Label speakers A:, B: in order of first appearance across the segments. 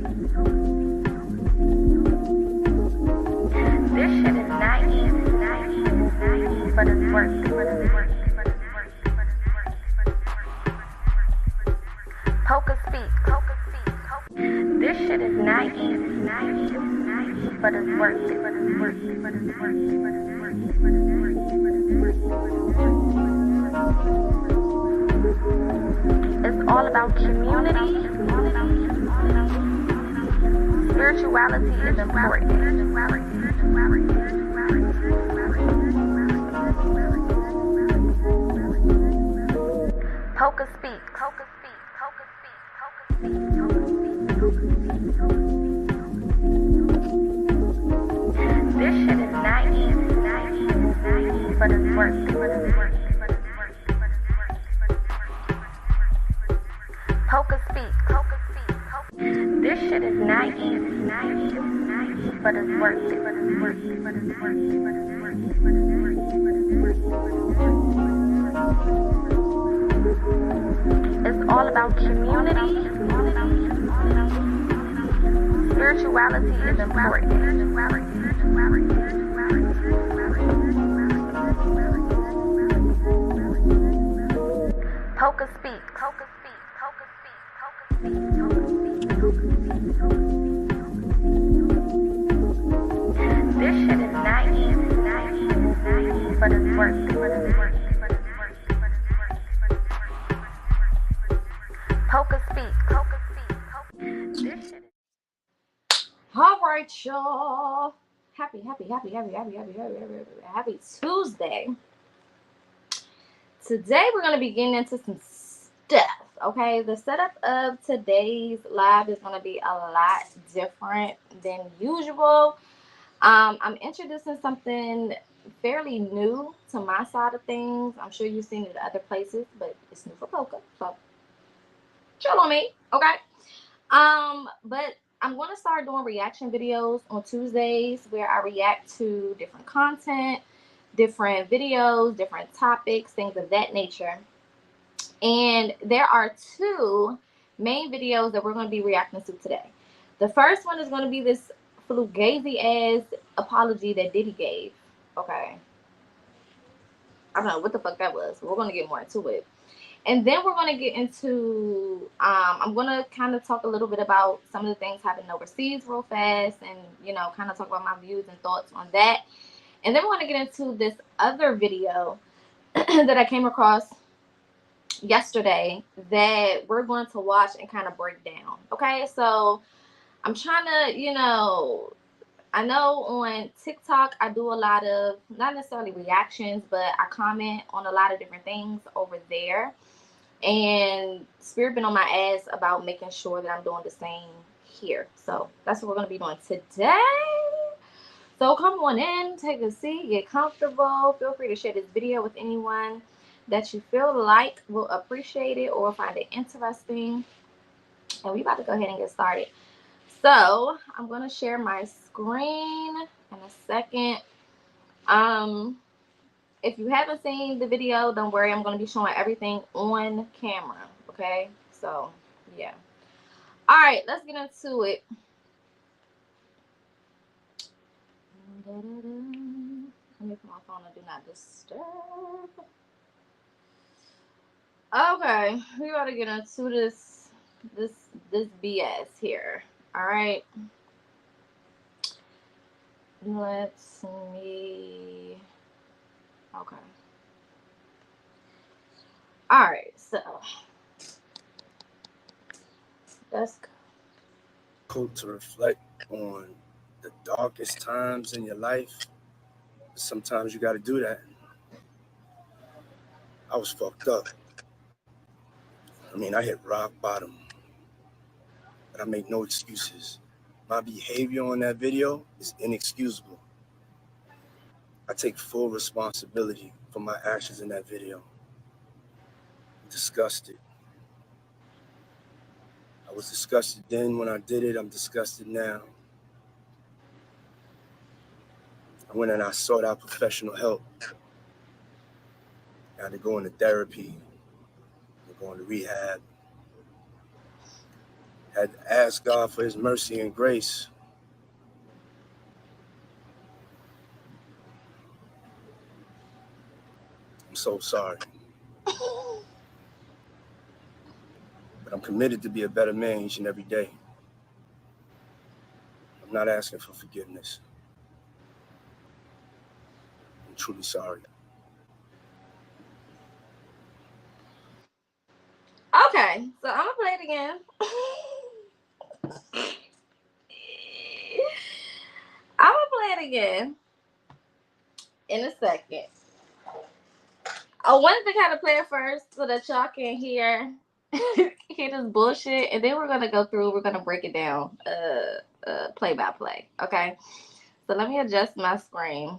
A: This shit is not easy, but it's worth it. PocaSPEAKS. This shit is not easy, but it's worth it. It's all about community. Spirituality is important. PocaSPEAKS. This shit is not easy, but it's worth it. PocaSPEAKS. This shit is not easy, but it's worth it. It's all about community. Spirituality is important. PocaSPEAKS. This shit is not easy, but it's worth it. PocaSPEAKS.
B: All right, y'all. Happy Tuesday. Today we're going to be getting into some stuff, okay? The setup of today's live is going to be a lot different than usual. I'm introducing something fairly new to my side of things. I'm sure you've seen it at other places, but it's new for Poca, so chill on me, okay? But I'm going to start doing reaction videos on Tuesdays where I react to different content, different videos, different topics, things of that nature. And there are two main videos that we're going to be reacting to today. The first one is going to be this fugazi ass apology that Diddy gave. Okay. I don't know what the fuck that was. We're going to get more into it. And then we're going to get into, I'm going to kind of talk a little bit about some of the things happening overseas real fast and, you know, kind of talk about my views and thoughts on that. And then we're going to get into this other video that I came across yesterday that we're going to watch and kind of break down. Okay, so I'm trying to, you know, I know on TikTok I do a lot of, not necessarily reactions, but I comment on a lot of different things over there. And Spirit been on my ass about making sure that I'm doing the same here. So that's what we're going to be doing today. So come on in, take a seat, get comfortable. Feel free to share this video with anyone that you feel like will appreciate it or find it interesting. And we about to go ahead and get started. So I'm going to share my screen in a second. If you haven't seen the video, don't worry. I'm going to be showing everything on camera. Okay. So yeah. All right. Let's get into it. Let me put my phone on do not disturb. Okay. We got to get into this BS here. All right. Let's see. Okay. All right. So let's go.
C: Cool to reflect on the darkest times in your life. Sometimes you got to do that. I was fucked up. I mean, I hit rock bottom. But I make no excuses. My behavior on that video is inexcusable. I take full responsibility for my actions in that video. I'm disgusted. I was disgusted then when I did it. I'm disgusted now. I went and I sought out professional help. I had to go into therapy, going to rehab. Had to ask God for his mercy and grace. I'm so sorry. But I'm committed to be a better man each and every day. I'm not asking for forgiveness. I'm truly sorry.
B: Okay, so I'm gonna play it again. I'm gonna play it again in a second. I wanted to kind of play it first so that y'all can hear this bullshit, and then we're gonna go through. We're gonna break it down, play by play. Okay, so let me adjust my screen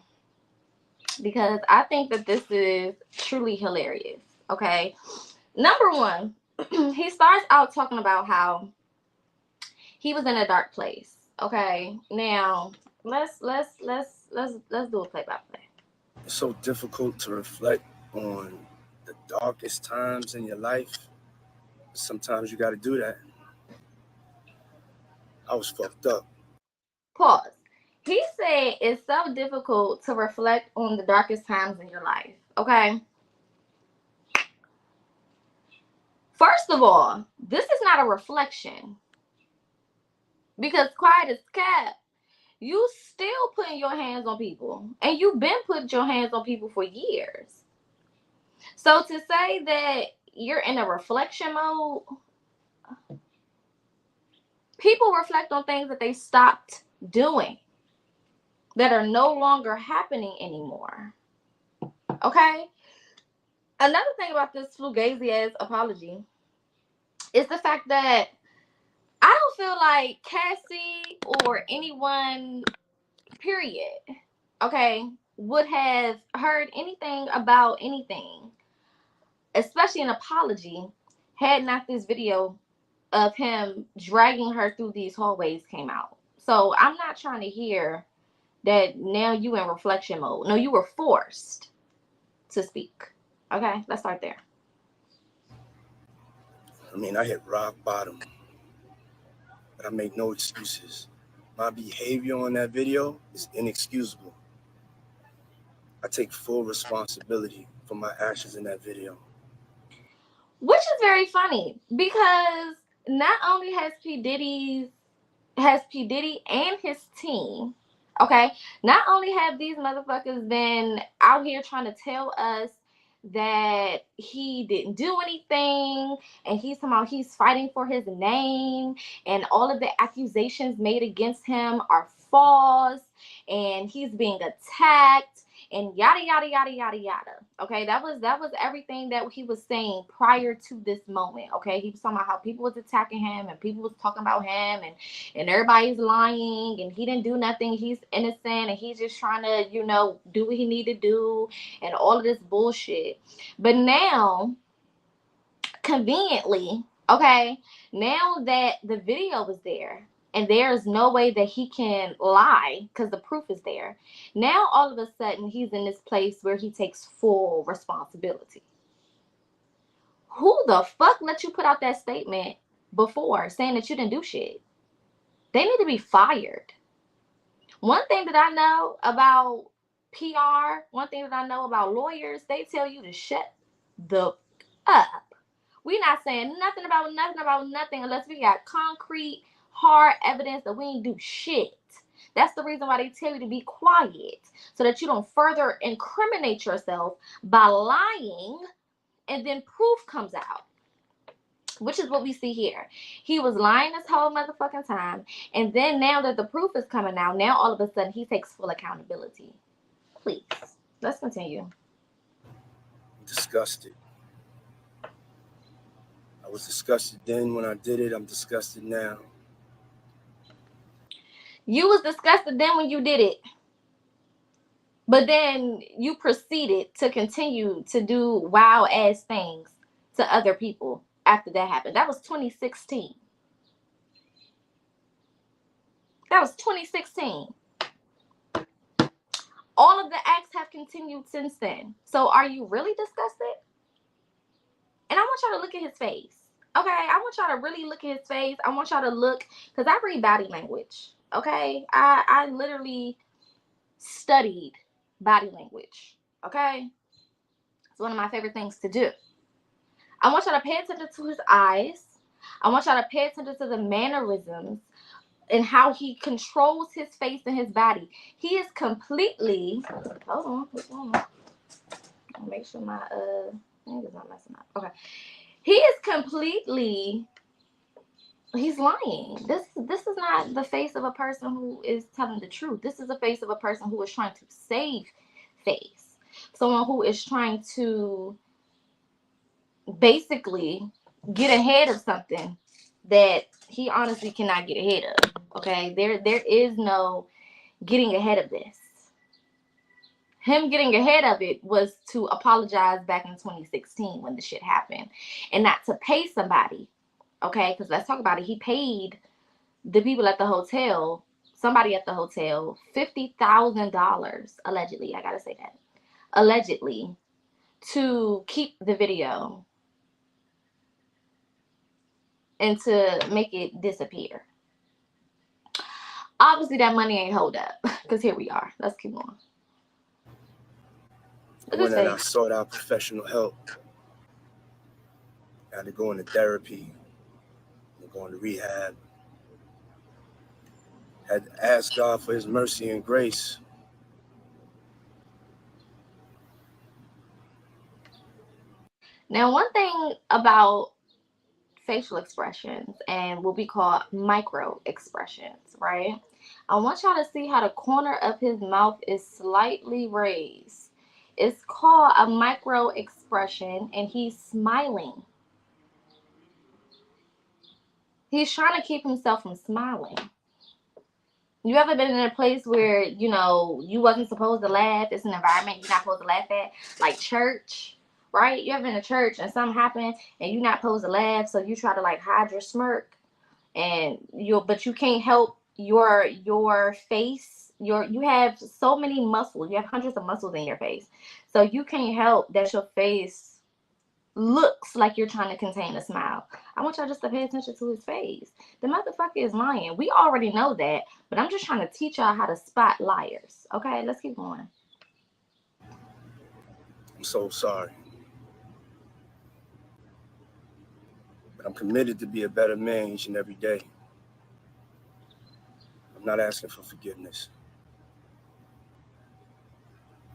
B: because I think that this is truly hilarious. Okay, number one, he starts out talking about how he was in a dark place. Okay, now let's do a play by play.
C: It's so difficult to reflect on the darkest times in your life. Sometimes you got to do that. I was fucked up.
B: Pause. He said it's so difficult to reflect on the darkest times in your life. Okay. First of all, this is not a reflection. Because quiet as kept, you still putting your hands on people. And you've been putting your hands on people for years. So to say that you're in a reflection mode, people reflect on things that they stopped doing, that are no longer happening anymore. Okay? Another thing about this fugazi ass apology is the fact that I don't feel like Cassie or anyone, period, okay, would have heard anything about anything, especially an apology, had not this video of him dragging her through these hallways came out. So I'm not trying to hear that now you in reflection mode. No, you were forced to speak. Okay, let's start there.
C: I mean, I hit rock bottom, but I make no excuses. My behavior on that video is inexcusable. I take full responsibility for my actions in that video.
B: Which is very funny because not only has P. Diddy and his team, okay, not only have these motherfuckers been out here trying to tell us that he didn't do anything and he's fighting for his name and all of the accusations made against him are false and he's being attacked and yada yada yada yada yada. Okay, that was everything that he was saying prior to this moment. Okay, he was talking about how people was attacking him and people was talking about him and everybody's lying and he didn't do nothing, he's innocent and he's just trying to, do what he need to do and all of this bullshit. But now, conveniently, okay, now that the video is there and there's no way that he can lie because the proof is there, now all of a sudden he's in this place where he takes full responsibility. Who the fuck let you put out that statement before saying that you didn't do shit? They need to be fired. One thing that I know about PR, one thing that I know about lawyers, they tell you to shut the up. We're not saying nothing about nothing unless we got concrete, hard evidence that we ain't do shit. That's the reason why they tell you to be quiet, so that you don't further incriminate yourself by lying and then proof comes out. Which is what we see here. He was lying this whole motherfucking time. And then now that the proof is coming out, now all of a sudden he takes full accountability. Please, let's continue.
C: I'm disgusted. I was disgusted then when I did it. I'm disgusted now.
B: You was disgusted then when you did it. But then you proceeded to continue to do wild ass things to other people after that happened. That was 2016. That was 2016. All of the acts have continued since then. So are you really disgusted? And I want y'all to look at his face. Okay, I want y'all to really look at his face. I want y'all to look, because I read body language. Okay, I literally studied body language. Okay, it's one of my favorite things to do. I want y'all to pay attention to his eyes. I want y'all to pay attention to the mannerisms and how he controls his face and his body. He is completely. Hold on. I'll make sure my thing is not messing up. Okay, he is completely. He's lying. This is not the face of a person who is telling the truth. This is the face of a person who is trying to save face. Someone who is trying to basically get ahead of something that he honestly cannot get ahead of. Okay? There is no getting ahead of this. Him getting ahead of it was to apologize back in 2016 when the shit happened, and not to pay somebody. Okay? Because let's talk about it. He paid the people at the hotel, somebody at the hotel, $50,000 allegedly. I gotta say that, allegedly, to keep the video and to make it disappear. Obviously, that money ain't hold up, because here we are. Let's keep going.
C: When I sought out professional help, I had to go into therapy, go into rehab. Had to ask God for his mercy and grace.
B: Now, one thing about facial expressions and what we call micro expressions, right? I want y'all to see how the corner of his mouth is slightly raised. It's called a micro expression, and he's smiling. He's trying to keep himself from smiling. You ever been in a place where, you know, you wasn't supposed to laugh? It's an environment you're not supposed to laugh at, like church, right? You ever been in a church and something happened and you're not supposed to laugh, so you try to like hide your smirk, and but you can't help your face. You have so many muscles. You have hundreds of muscles in your face, so you can't help that your face looks like you're trying to contain a smile. I want y'all just to pay attention to his face. The motherfucker is lying. We already know that, but I'm just trying to teach y'all how to spot liars. Okay, let's keep going.
C: I'm so sorry. But I'm committed to be a better man each and every day. I'm not asking for forgiveness.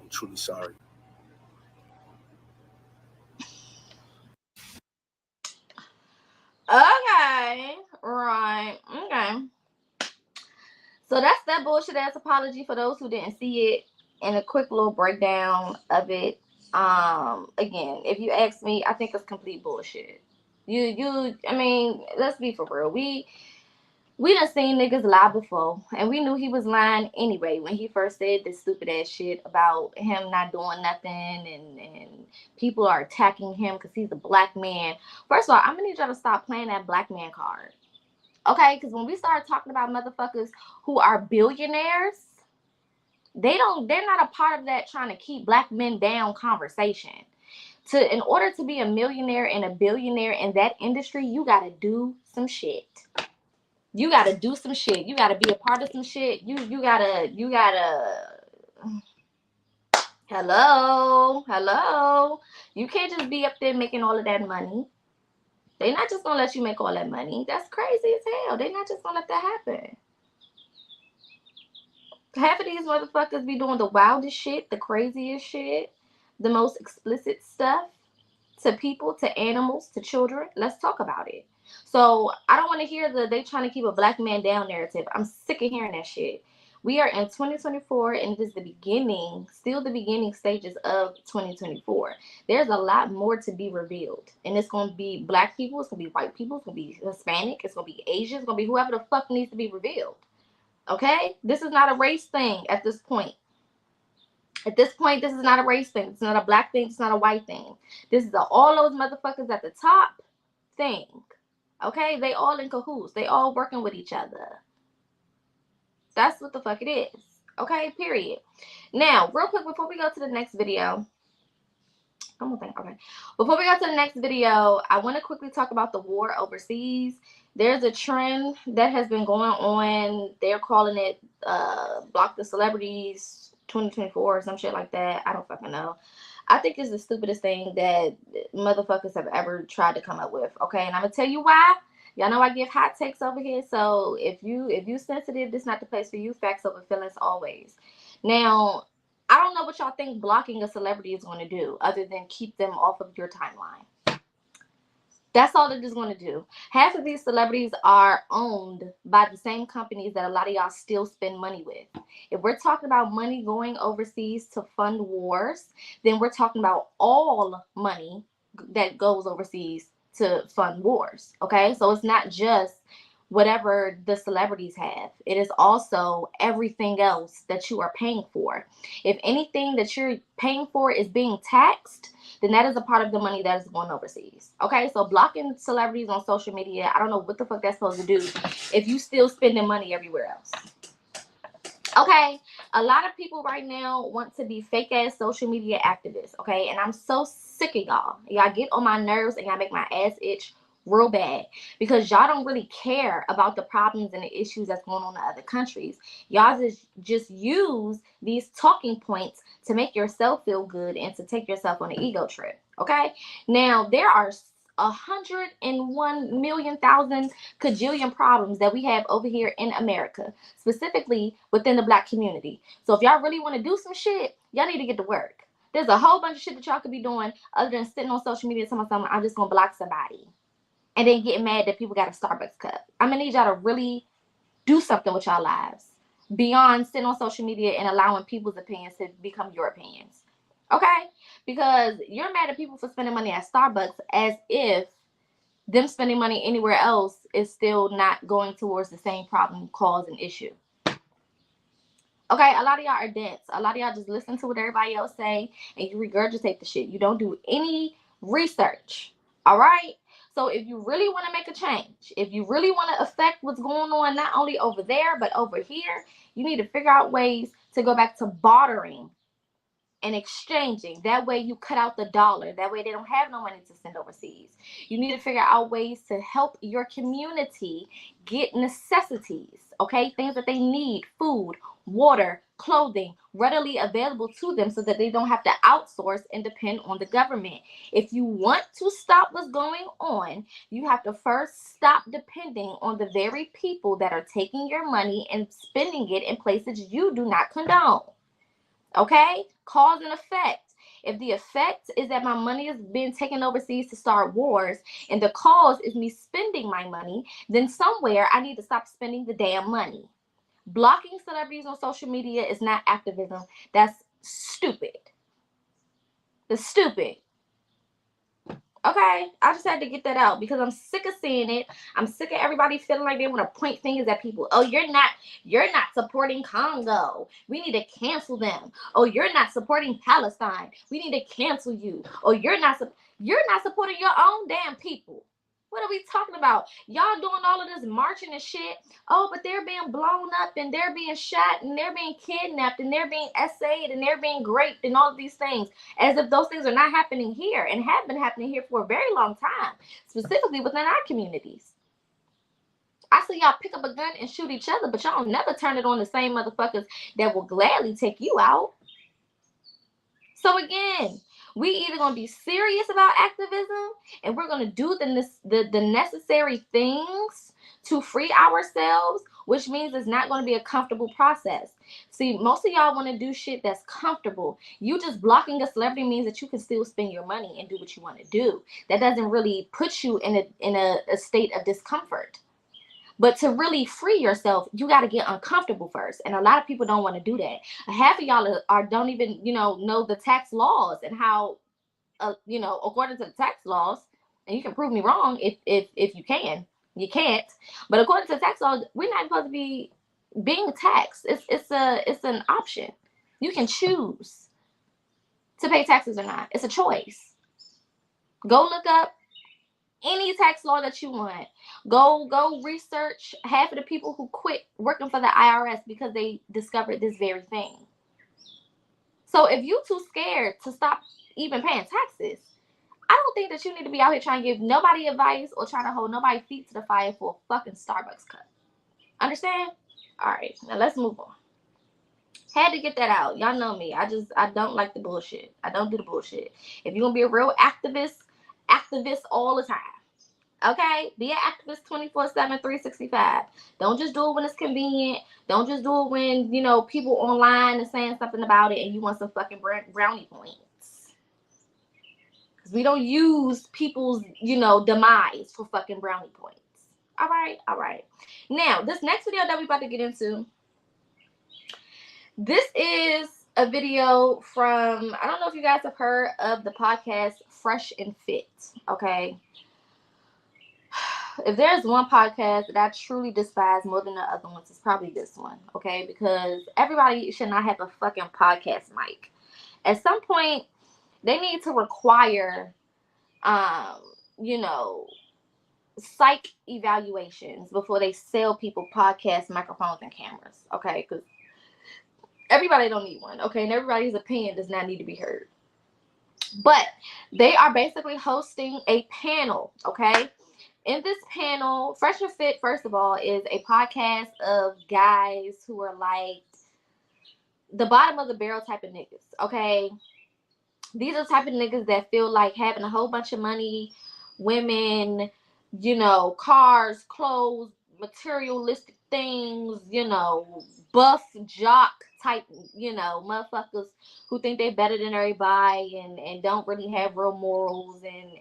C: I'm truly sorry.
B: Okay, right. Okay. So that's that bullshit ass apology for those who didn't see it, and a quick little breakdown of it. Again, if you ask me, I think it's complete bullshit. I mean, let's be for real. We done seen niggas lie before, and we knew he was lying anyway when he first said this stupid ass shit about him not doing nothing, and people are attacking him because he's a black man. First of all, I'm gonna need y'all to stop playing that black man card. Okay, because when we start talking about motherfuckers who are billionaires, they're not a part of that trying to keep black men down conversation. In order to be a millionaire and a billionaire in that industry, you gotta do some shit. You gotta do some shit. You gotta be a part of some shit. You gotta hello. You can't just be up there making all of that money. They're not just gonna let you make all that money. That's crazy as hell. They're not just gonna let that happen. Half of these motherfuckers be doing the wildest shit, the craziest shit, the most explicit stuff to people, to animals, to children. Let's talk about it. So I don't want to hear they trying to keep a black man down narrative. I'm sick of hearing that shit. We are in 2024, and it is still the beginning stages of 2024. There's a lot more to be revealed. And it's going to be black people, it's going to be white people, it's going to be Hispanic, it's going to be Asian, it's going to be whoever the fuck needs to be revealed. Okay? This is not a race thing at this point. At this point, this is not a race thing. It's not a black thing. It's not a white thing. This is all those motherfuckers at the top thing. Okay? They all in cahoots. They all working with each other. That's what the fuck it is. Okay? Period. Now, real quick before we go to the next video, One more thing. Okay. Before we go to the next video, I want to quickly talk about the war overseas. There's a trend that has been going on. They're calling it Block the Celebrities 2024 or some shit like that. I don't fucking know. I think it's the stupidest thing that motherfuckers have ever tried to come up with. Okay, and I'm gonna tell you why. Y'all know I give hot takes over here, so if you sensitive, this is not the place for you. Facts over feelings always. Now, I don't know what y'all think blocking a celebrity is going to do other than keep them off of your timeline. That's all it is going to do. Half of these celebrities are owned by the same companies that a lot of y'all still spend money with. If we're talking about money going overseas to fund wars, then we're talking about all money that goes overseas to fund wars. Okay? So it's not just whatever the celebrities have. It is also everything else that you are paying for. If anything that you're paying for is being taxed, then that is a part of the money that is going overseas. Okay, so blocking celebrities on social media, I don't know what the fuck that's supposed to do if you still spending money everywhere else. Okay, a lot of people right now want to be fake ass social media activists. Okay, and I'm so sick of y'all. Y'all get on my nerves and y'all make my ass itch real bad because y'all don't really care about the problems and the issues that's going on in other countries. Y'all just use these talking points to make yourself feel good and to take yourself on an ego trip. Okay, now there are 101,000,000 kajillion problems that we have over here in America, specifically within the Black community. So if y'all really want to do some shit, y'all need to get to work. There's a whole bunch of shit that y'all could be doing other than sitting on social media telling someone I'm just gonna block somebody and then getting mad that people got a Starbucks cup. I'm gonna need y'all to really do something with y'all lives beyond sitting on social media and allowing people's opinions to become your opinions. Okay? Because you're mad at people for spending money at Starbucks as if them spending money anywhere else is still not going towards the same problem, cause, and issue. Okay, a lot of y'all are dense. A lot of y'all just listen to what everybody else say and you regurgitate the shit. You don't do any research. All right? So if you really want to make a change, if you really want to affect what's going on not only over there but over here, you need to figure out ways to go back to bartering and exchanging. That way you cut out the dollar. That way they don't have no money to send overseas. You need to figure out ways to help your community get necessities, okay? Things that they need, food, water, clothing, readily available to them so that they don't have to outsource and depend on the government. If you want to stop what's going on, you have to first stop depending on the very people that are taking your money and spending it in places you do not condone. Okay? Cause and effect. If the effect is that my money is being taken overseas to start wars and the cause is me spending my money, then somewhere I need to stop spending the damn money. Blocking celebrities on social media is not activism. That's stupid. That's stupid. Okay, I just had to get that out because I'm sick of seeing it. I'm sick of everybody feeling like they want to point fingers at people. Oh, you're not supporting Congo. We need to cancel them. Oh, you're not supporting Palestine. We need to cancel you. Oh, you're not supporting your own damn people. What are we talking about? Y'all doing all of this marching and shit. Oh, but they're being blown up and they're being shot and they're being kidnapped and they're being essayed and they're being raped and all of these things. As if those things are not happening here and have been happening here for a very long time, specifically within our communities. I see y'all pick up a gun and shoot each other, but y'all never turn it on the same motherfuckers that will gladly take you out. So again, we either going to be serious about activism and we're going to do the necessary things to free ourselves, which means it's not going to be a comfortable process. See, most of y'all want to do shit that's comfortable. You just blocking a celebrity means that you can still spend your money and do what you want to do. That doesn't really put you in a state of discomfort. But to really free yourself, you got to get uncomfortable first. And a lot of people don't want to do that. Half of y'all don't even, know the tax laws and how, according to the tax laws, and you can prove me wrong if you can. You can't. But according to the tax laws, we're not supposed to be being taxed. It's an option. You can choose to pay taxes or not. It's a choice. Go look up any tax law that you want. Go research half of the people who quit working for the IRS because they discovered this very thing. So if you too scared to stop even paying taxes. I don't think that you need to be out here trying to give nobody advice or trying to hold nobody's feet to the fire for a fucking Starbucks cup. Understand? All right, now let's move on. Had to get that out. Y'all know me. I don't like the bullshit. I don't do the bullshit. If you're gonna be a real activist all the time. Okay? Be an activist 24/7, 365. Don't just do it when it's convenient. Don't just do it when, people online are saying something about it and you want some fucking brownie points. Because we don't use people's, demise for fucking brownie points. All right. Now, this next video that we about to get into, this is a video from, I don't know if you guys have heard of the podcast Fresh and Fit, okay? If there's one podcast that I truly despise more than the other ones, it's probably this one, okay? Because everybody should not have a fucking podcast mic. At some point, they need to require, psych evaluations before they sell people podcast microphones and cameras, okay? Because everybody don't need one, okay? And everybody's opinion does not need to be heard. But they are basically hosting a panel, okay? In this panel, Fresh and Fit, first of all, is a podcast of guys who are like the bottom of the barrel type of niggas, okay? These are the type of niggas that feel like having a whole bunch of money, women, cars, clothes, materialistic things, buff jock type, motherfuckers who think they're better than everybody and don't really have real morals and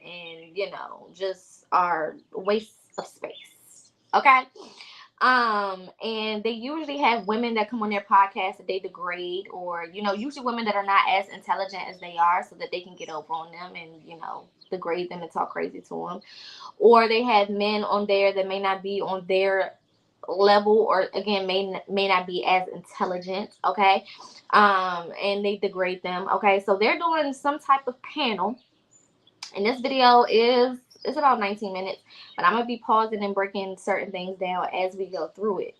B: just are waste of space. Okay? And they usually have women that come on their podcast that they degrade, or usually women that are not as intelligent as they are, so that they can get over on them and degrade them and talk crazy to them. Or they have men on there that may not be on their level, or again may not be as intelligent, okay? And they degrade them, okay? So they're doing some type of panel, and this video it's about 19 minutes, but I'm gonna be pausing and breaking certain things down as we go through it.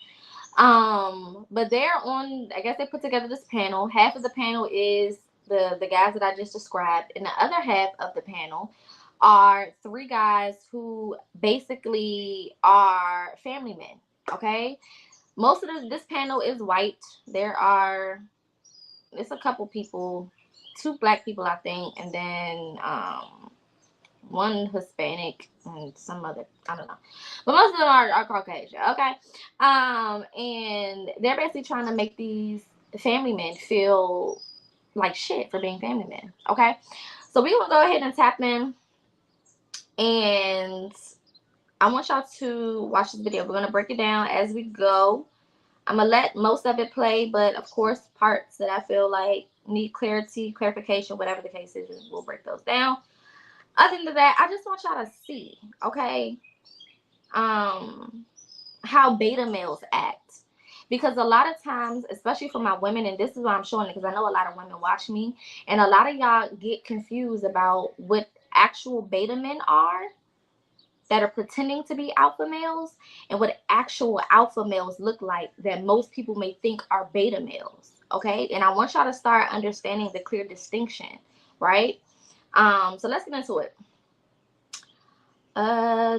B: But they're on, I guess they put together this panel. Half of the panel is the guys that I just described, and the other half of the panel are three guys who basically are family men, okay? Most of this panel is white. It's a couple people, 2 black people, I think, and then one Hispanic and some other, I don't know, but most of them are Caucasian, okay? And they're basically trying to make these family men feel like shit for being family men, okay? So we will go ahead and tap in, and I want y'all to watch this video. We're gonna break it down as we go. I'm gonna let most of it play, but of course, parts that I feel like need clarification, whatever the case is, we'll break those down. Other than that, I just want y'all to see, okay, how beta males act. Because a lot of times, especially for my women, and this is why I'm showing it, because I know a lot of women watch me, and a lot of y'all get confused about what actual beta men are that are pretending to be alpha males, and what actual alpha males look like that most people may think are beta males, okay? And I want y'all to start understanding the clear distinction, right? So let's get into it. All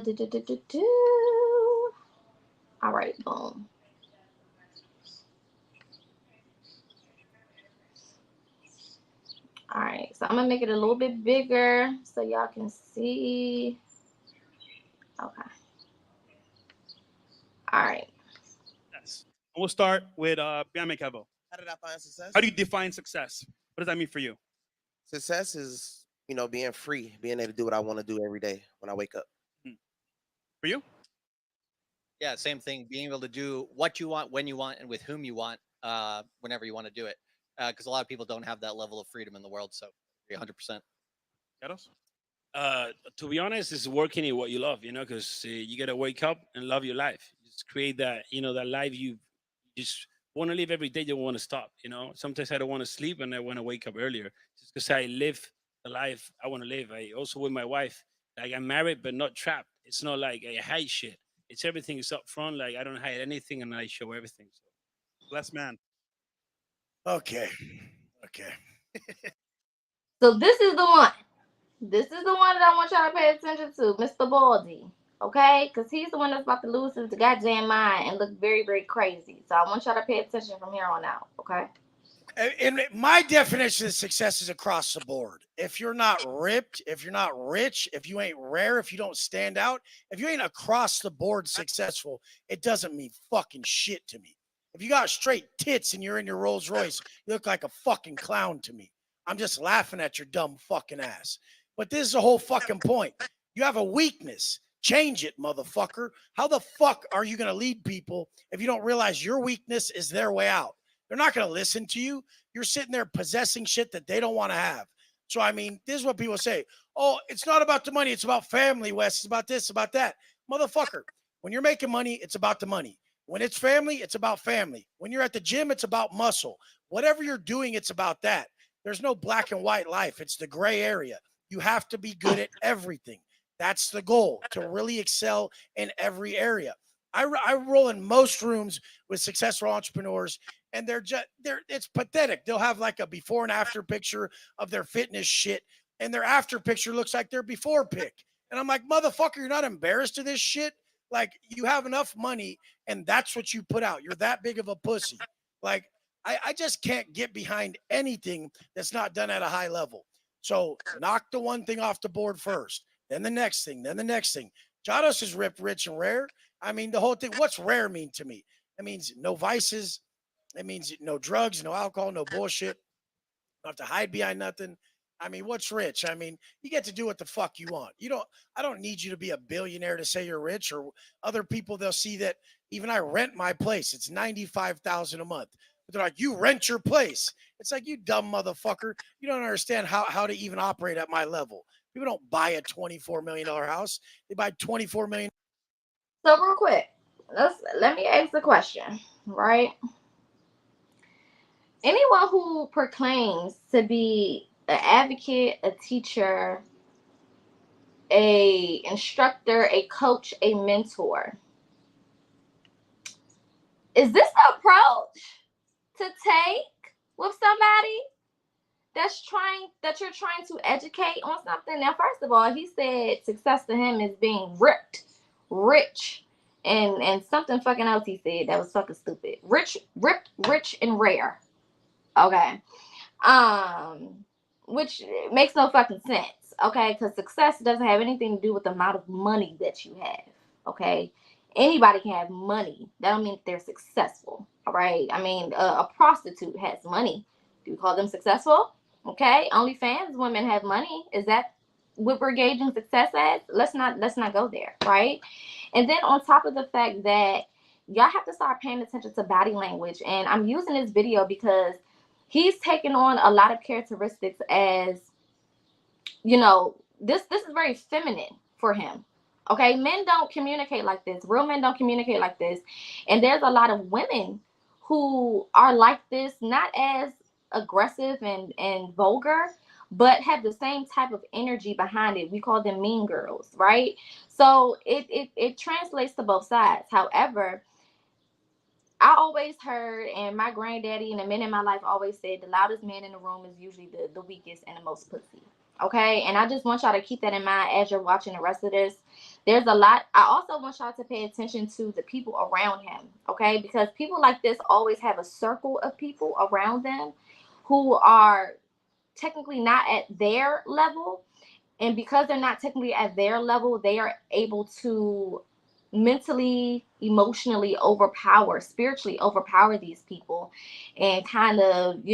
B: right, boom. All right, so I'm gonna make it a little bit bigger so y'all can see. Okay. All right.
D: Yes. We'll start with Biame Kevo.
E: How did I find success?
D: How do you define success? What does that mean for you?
E: Success is, being free, being able to do what I want to do every day when I wake up.
D: For you?
F: Yeah, same thing. Being able to do what you want, when you want, and with whom you want, whenever you want to do it. Because a lot of people don't have that level of freedom in the world. So, 100%.
D: Carlos?
G: To be honest, it's working in what you love, because you gotta wake up and love your life. Just create that, that life you just want to live every day. You want to stop, Sometimes I don't want to sleep and I want to wake up earlier, just because I live the life I want to live. I also with my wife, like I'm married but not trapped. It's not like I hide shit. It's everything is up front. Like I don't hide anything and I show everything. So.
D: Blessed man.
C: Okay.
B: So this is the one. This is the one that I want y'all to pay attention to, Mr. Baldy. Okay? Because he's the one that's about to lose his goddamn mind and look very, very crazy. So I want y'all to pay attention from here on out. Okay?
H: And my definition of success is across the board. If you're not ripped, if you're not rich, if you ain't rare, if you don't stand out, if you ain't across the board successful, it doesn't mean fucking shit to me. If you got straight tits and you're in your Rolls Royce, you look like a fucking clown to me. I'm just laughing at your dumb fucking ass. But this is the whole fucking point. You have a weakness. Change it, motherfucker. How the fuck are you going to lead people if you don't realize your weakness is their way out? They're not going to listen to you. You're sitting there possessing shit that they don't want to have. So, I mean, this is what people say. Oh, it's not about the money. It's about family, Wes. It's about this, about that. Motherfucker, when you're making money, it's about the money. When it's family, it's about family. When you're at the gym, it's about muscle. Whatever you're doing, it's about that. There's no black and white life. It's the gray area. You have to be good at everything. That's the goal, to really excel in every area. I roll in most rooms with successful entrepreneurs, and it's pathetic. They'll have like a before and after picture of their fitness shit, and their after picture looks like their before pic. And I'm like, motherfucker, you're not embarrassed of this shit? Like, you have enough money, and that's what you put out. You're that big of a pussy. Like, I just can't get behind anything that's not done at a high level. So knock the one thing off the board first, then the next thing, then the next thing. Jados is ripped, rich, and rare. I mean, the whole thing. What's rare mean to me? It means no vices. It means no drugs, no alcohol, no bullshit. Don't have to hide behind nothing. I mean, what's rich? I mean, you get to do what the fuck you want. I don't need you to be a billionaire to say you're rich, or other people, they'll see that even I rent my place. It's $95,000 a month. But they're like, you rent your place. It's like, you dumb motherfucker. You don't understand how to even operate at my level. People don't buy a $24 million house. They buy $24 million.
B: So real quick, let me ask the question, right? Anyone who proclaims to be an advocate, a teacher, a instructor, a coach, a mentor, is this the approach to take with somebody that you're trying to educate on something? Now, first of all, he said success to him is being ripped, rich, and something fucking else he said that was fucking stupid. Rich, ripped, rich, and rare. Okay. Which makes no fucking sense. Okay, because success doesn't have anything to do with the amount of money that you have. Okay, anybody can have money. That don't mean that they're successful. All right. I mean, a prostitute has money. Do you call them successful? Okay. OnlyFans women have money. Is that what we're gauging success as? Let's not go there, right? And then on top of the fact that y'all have to start paying attention to body language. And I'm using this video because he's taken on a lot of characteristics as, this is very feminine for him. Okay, men don't communicate like this. Real men don't communicate like this. And there's a lot of women who are like this, not as aggressive and vulgar, but have the same type of energy behind it. We call them mean girls, right? So it translates to both sides. However, I always heard, and my granddaddy and the men in my life always said, the loudest man in the room is usually the weakest and the most pussy. Okay, and I just want y'all to keep that in mind as you're watching the rest of this. There's a lot. I also want y'all to pay attention to the people around him. Okay, because people like this always have a circle of people around them who are technically not at their level. And because they're not technically at their level, they are able to mentally, emotionally overpower, spiritually overpower these people and kind of,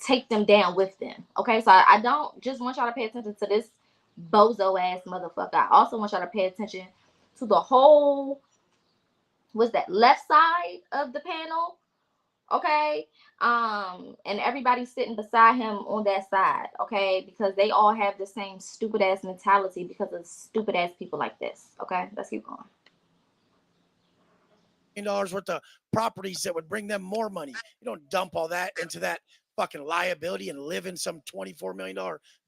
B: take them down with them. Okay, so I don't just want y'all to pay attention to this bozo ass motherfucker. I also want y'all to pay attention to the whole, what's that, left side of the panel. Okay, and everybody sitting beside him on that side. Okay, because they all have the same stupid ass mentality because of stupid ass people like this. Okay, let's keep going.
H: Dollars worth of properties that would bring them more money. You don't dump all that into that fucking liability and live in some $24 million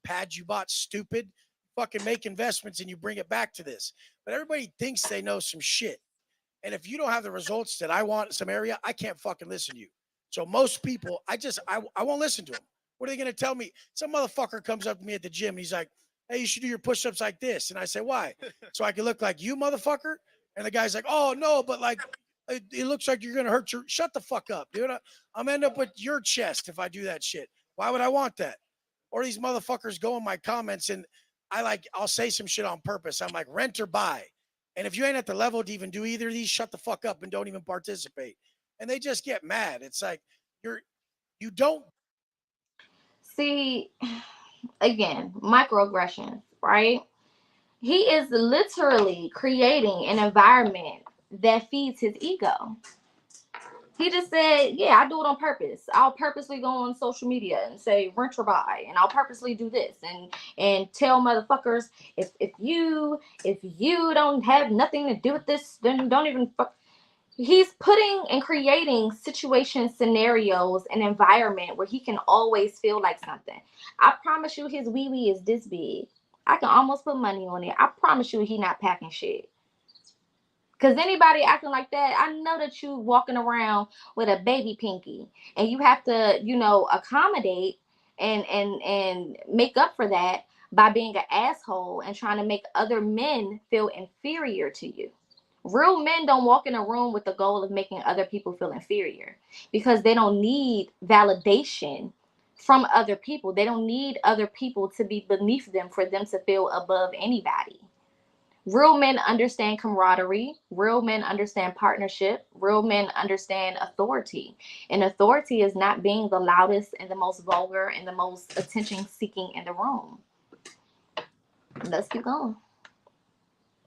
H: pad you bought. Stupid. Fucking make investments and you bring it back to this. But everybody thinks they know some shit. And if you don't have the results that I want in some area, I can't fucking listen to you. So most people, I won't listen to them. What are they going to tell me? Some motherfucker comes up to me at the gym and he's like, hey, you should do your push-ups like this. And I say, why? So I can look like you, motherfucker? And the guy's like, oh, no, but like, it looks like you're going to hurt your, shut the fuck up, dude. I'm end up with your chest if I do that shit. Why would I want that? Or these motherfuckers go in my comments and I'll say some shit on purpose. I'm like, rent or buy. And if you ain't at the level to even do either of these, shut the fuck up and don't even participate. And they just get mad. It's like, you don't.
B: See, again, microaggressions, right? He is literally creating an environment that feeds his ego. He just said, yeah, I do it on purpose. I'll purposely go on social media and say rent or buy, and I'll purposely do this and tell motherfuckers if you don't have nothing to do with this, then don't even fuck. He's putting and creating situation, scenarios, an environment where he can always feel like something. I promise you his wee-wee is this big. I can almost put money on it. I promise you he not packing shit. Because anybody acting like that, I know that you walking around with a baby pinky and you have to, accommodate and make up for that by being an asshole and trying to make other men feel inferior to you. Real men don't walk in a room with the goal of making other people feel inferior because they don't need validation from other people. They don't need other people to be beneath them for them to feel above anybody. Real men understand camaraderie. Real men understand partnership. Real men understand authority. And authority is not being the loudest and the most vulgar and the most attention seeking in the room. Let's keep going.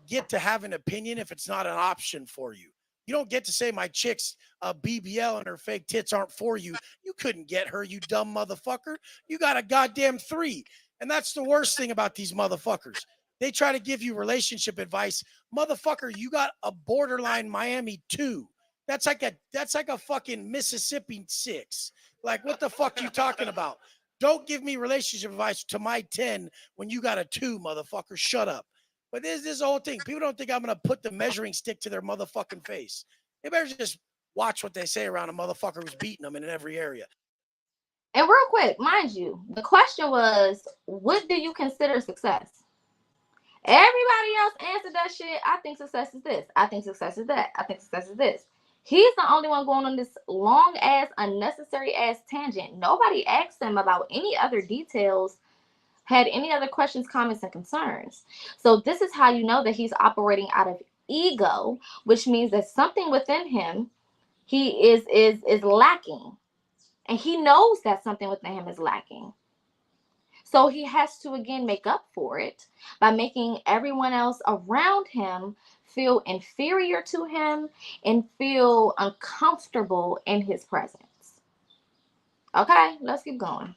H: Get to have an opinion if it's not an option for you. You don't get to say my chick's BBL and her fake tits aren't for you. You couldn't get her, you dumb motherfucker. You got a goddamn 3. And that's the worst thing about these motherfuckers. They try to give you relationship advice. Motherfucker, you got a borderline Miami 2. That's like a fucking Mississippi 6. Like, what the fuck you talking about? Don't give me relationship advice to my 10 when you got a 2, motherfucker. Shut up. But this whole thing. People don't think I'm going to put the measuring stick to their motherfucking face. They better just watch what they say around a motherfucker who's beating them in every area.
B: And real quick, mind you, the question was, what do you consider success? Everybody else answered that shit. I think success is this. I think success is that. I think success is this. He's the only one going on this long ass, unnecessary ass tangent. Nobody asked him about any other details, had any other questions, comments, and concerns. So this is how you know that he's operating out of ego, which means that something within him he is lacking. And he knows that something within him is lacking. So he has to, again, make up for it by making everyone else around him feel inferior to him and feel uncomfortable in his presence. Okay, let's keep going.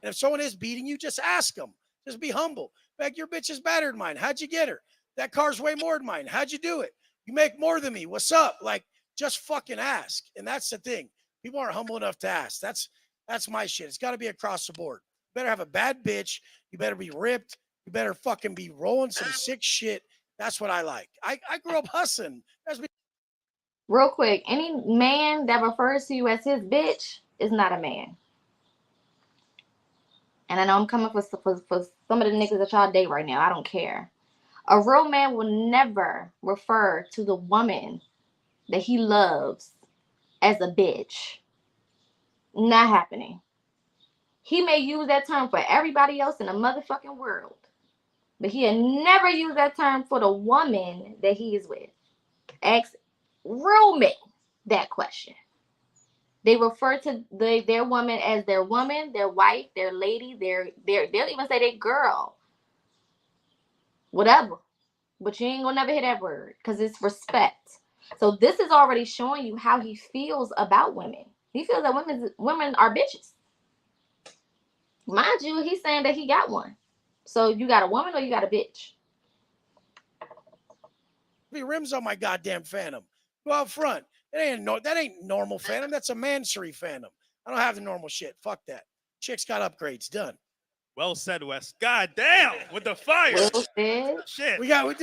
H: And if someone is beating you, just ask them. Just be humble. Like, your bitch is better than mine. How'd you get her? That car's way more than mine. How'd you do it? You make more than me. What's up? Like, just fucking ask. And that's the thing. People aren't humble enough to ask. That's my shit. It's got to be across the board. You better have a bad bitch. You better be ripped. You better fucking be rolling some sick shit. That's what I like. I grew up hustling.
B: Real quick, any man that refers to you as his bitch is not a man. And I know I'm coming for some of the niggas that y'all date right now. I don't care. A real man will never refer to the woman that he loves as a bitch. Not happening. He may use that term for everybody else in the motherfucking world, but he'll never use that term for the woman that he is with. Ask real men that question. They refer to their woman as their woman, their wife, their lady, they'll even say their girl. Whatever. But you ain't gonna never hear that word because it's respect. So this is already showing you how he feels about women. He feels that women are bitches. Mind you, he's saying that he got one. So you got a woman or you got a bitch?
H: Be rims on my goddamn Phantom. Go out front. That ain't normal Phantom. That's a Mansory Phantom. I don't have the normal shit. Fuck that. Chick's got upgrades. Done.
D: Well said, Wes. God damn, with the fire.
B: Will said.
D: Shit.
H: We got.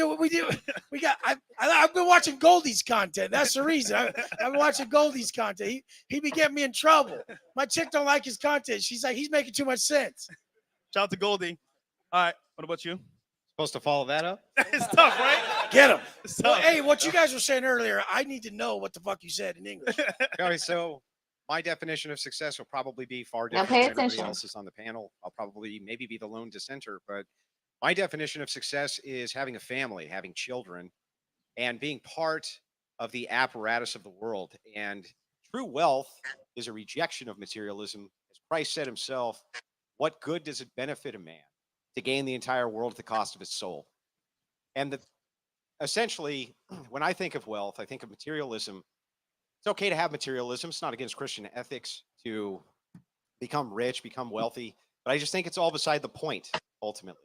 H: I've been watching Goldie's content. That's the reason. I've been watching Goldie's content. He be getting me in trouble. My chick don't like his content. She's like, he's making too much sense.
D: Shout out to Goldie. All right, what about you?
F: Supposed to follow that up?
D: It's tough, right?
H: Get him.
D: It's
H: Well,
D: tough.
H: hey, what you guys were saying earlier, I need to know what the fuck you said in English.
I: Okay, so my definition of success will probably be far
B: Now
I: different
B: pay
I: than everybody
B: attention.
I: else's on the panel. I'll probably maybe be the lone dissenter, but my definition of success is having a family, having children, and being part of the apparatus of the world. And true wealth is a rejection of materialism. As Christ said himself, what good does it benefit a man to gain the entire world at the cost of his soul? And essentially, when I think of wealth, I think of materialism. It's okay to have materialism. It's not against Christian ethics to become rich, become wealthy. But I just think it's all beside the point, ultimately.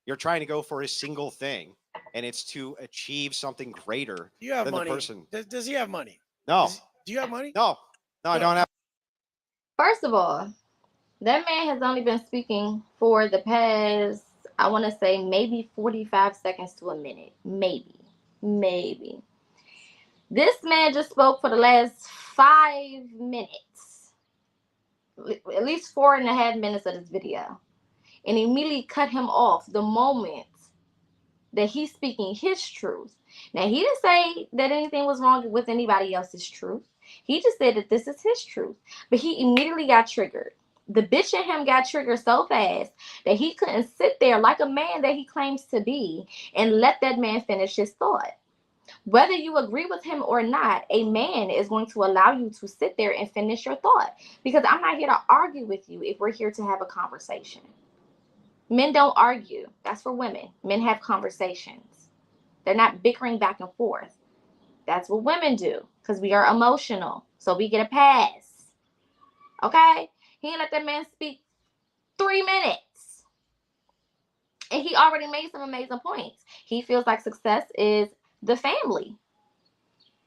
I: You're trying to go for a single thing, and it's to achieve something greater
H: Do you have
I: than
H: money?
I: the person.
H: Does he have money?
I: No,
H: Do you have money?
I: no, I don't have.
B: First of all, that man has only been speaking for the past, I want to say, maybe 45 seconds to a minute. Maybe. This man just spoke for the last 5 minutes, at least 4.5 minutes of this video, and immediately cut him off the moment that he's speaking his truth. Now, he didn't say that anything was wrong with anybody else's truth. He just said that this is his truth, but he immediately got triggered. The bitch in him got triggered so fast that he couldn't sit there like a man that he claims to be and let that man finish his thought. Whether you agree with him or not, a man is going to allow you to sit there and finish your thought, because I'm not here to argue with you if we're here to have a conversation. Men don't argue. That's for women. Men have conversations. They're not bickering back and forth. That's what women do, because we are emotional. So we get a pass. Okay? He didn't let that man speak 3 minutes. And he already made some amazing points. He feels like success is the family.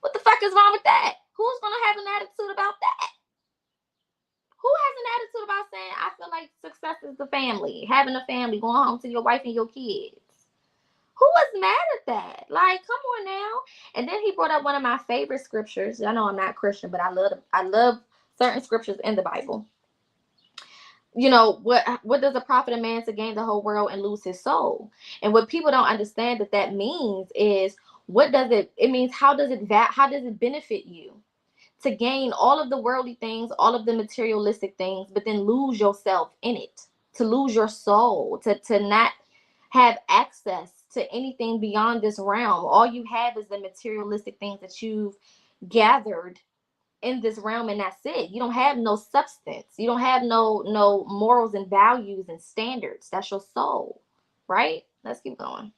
B: What the fuck is wrong with that? Who's going to have an attitude about that? Who has an attitude about saying, I feel like success is the family, having a family, going home to your wife and your kids? Who was mad at that? Like, come on now. And then he brought up one of my favorite scriptures. I know I'm not Christian, but I love certain scriptures in the Bible. You know, what does it profit a man to gain the whole world and lose his soul? And what people don't understand that means is, it means how does it benefit you to gain all of the worldly things, all of the materialistic things, but then lose yourself in it, to lose your soul, to not have access to anything beyond this realm. All you have is the materialistic things that you've gathered in this realm, and that's it. You don't have no substance. You don't have no morals and values and standards. That's your soul, right? Let's keep going.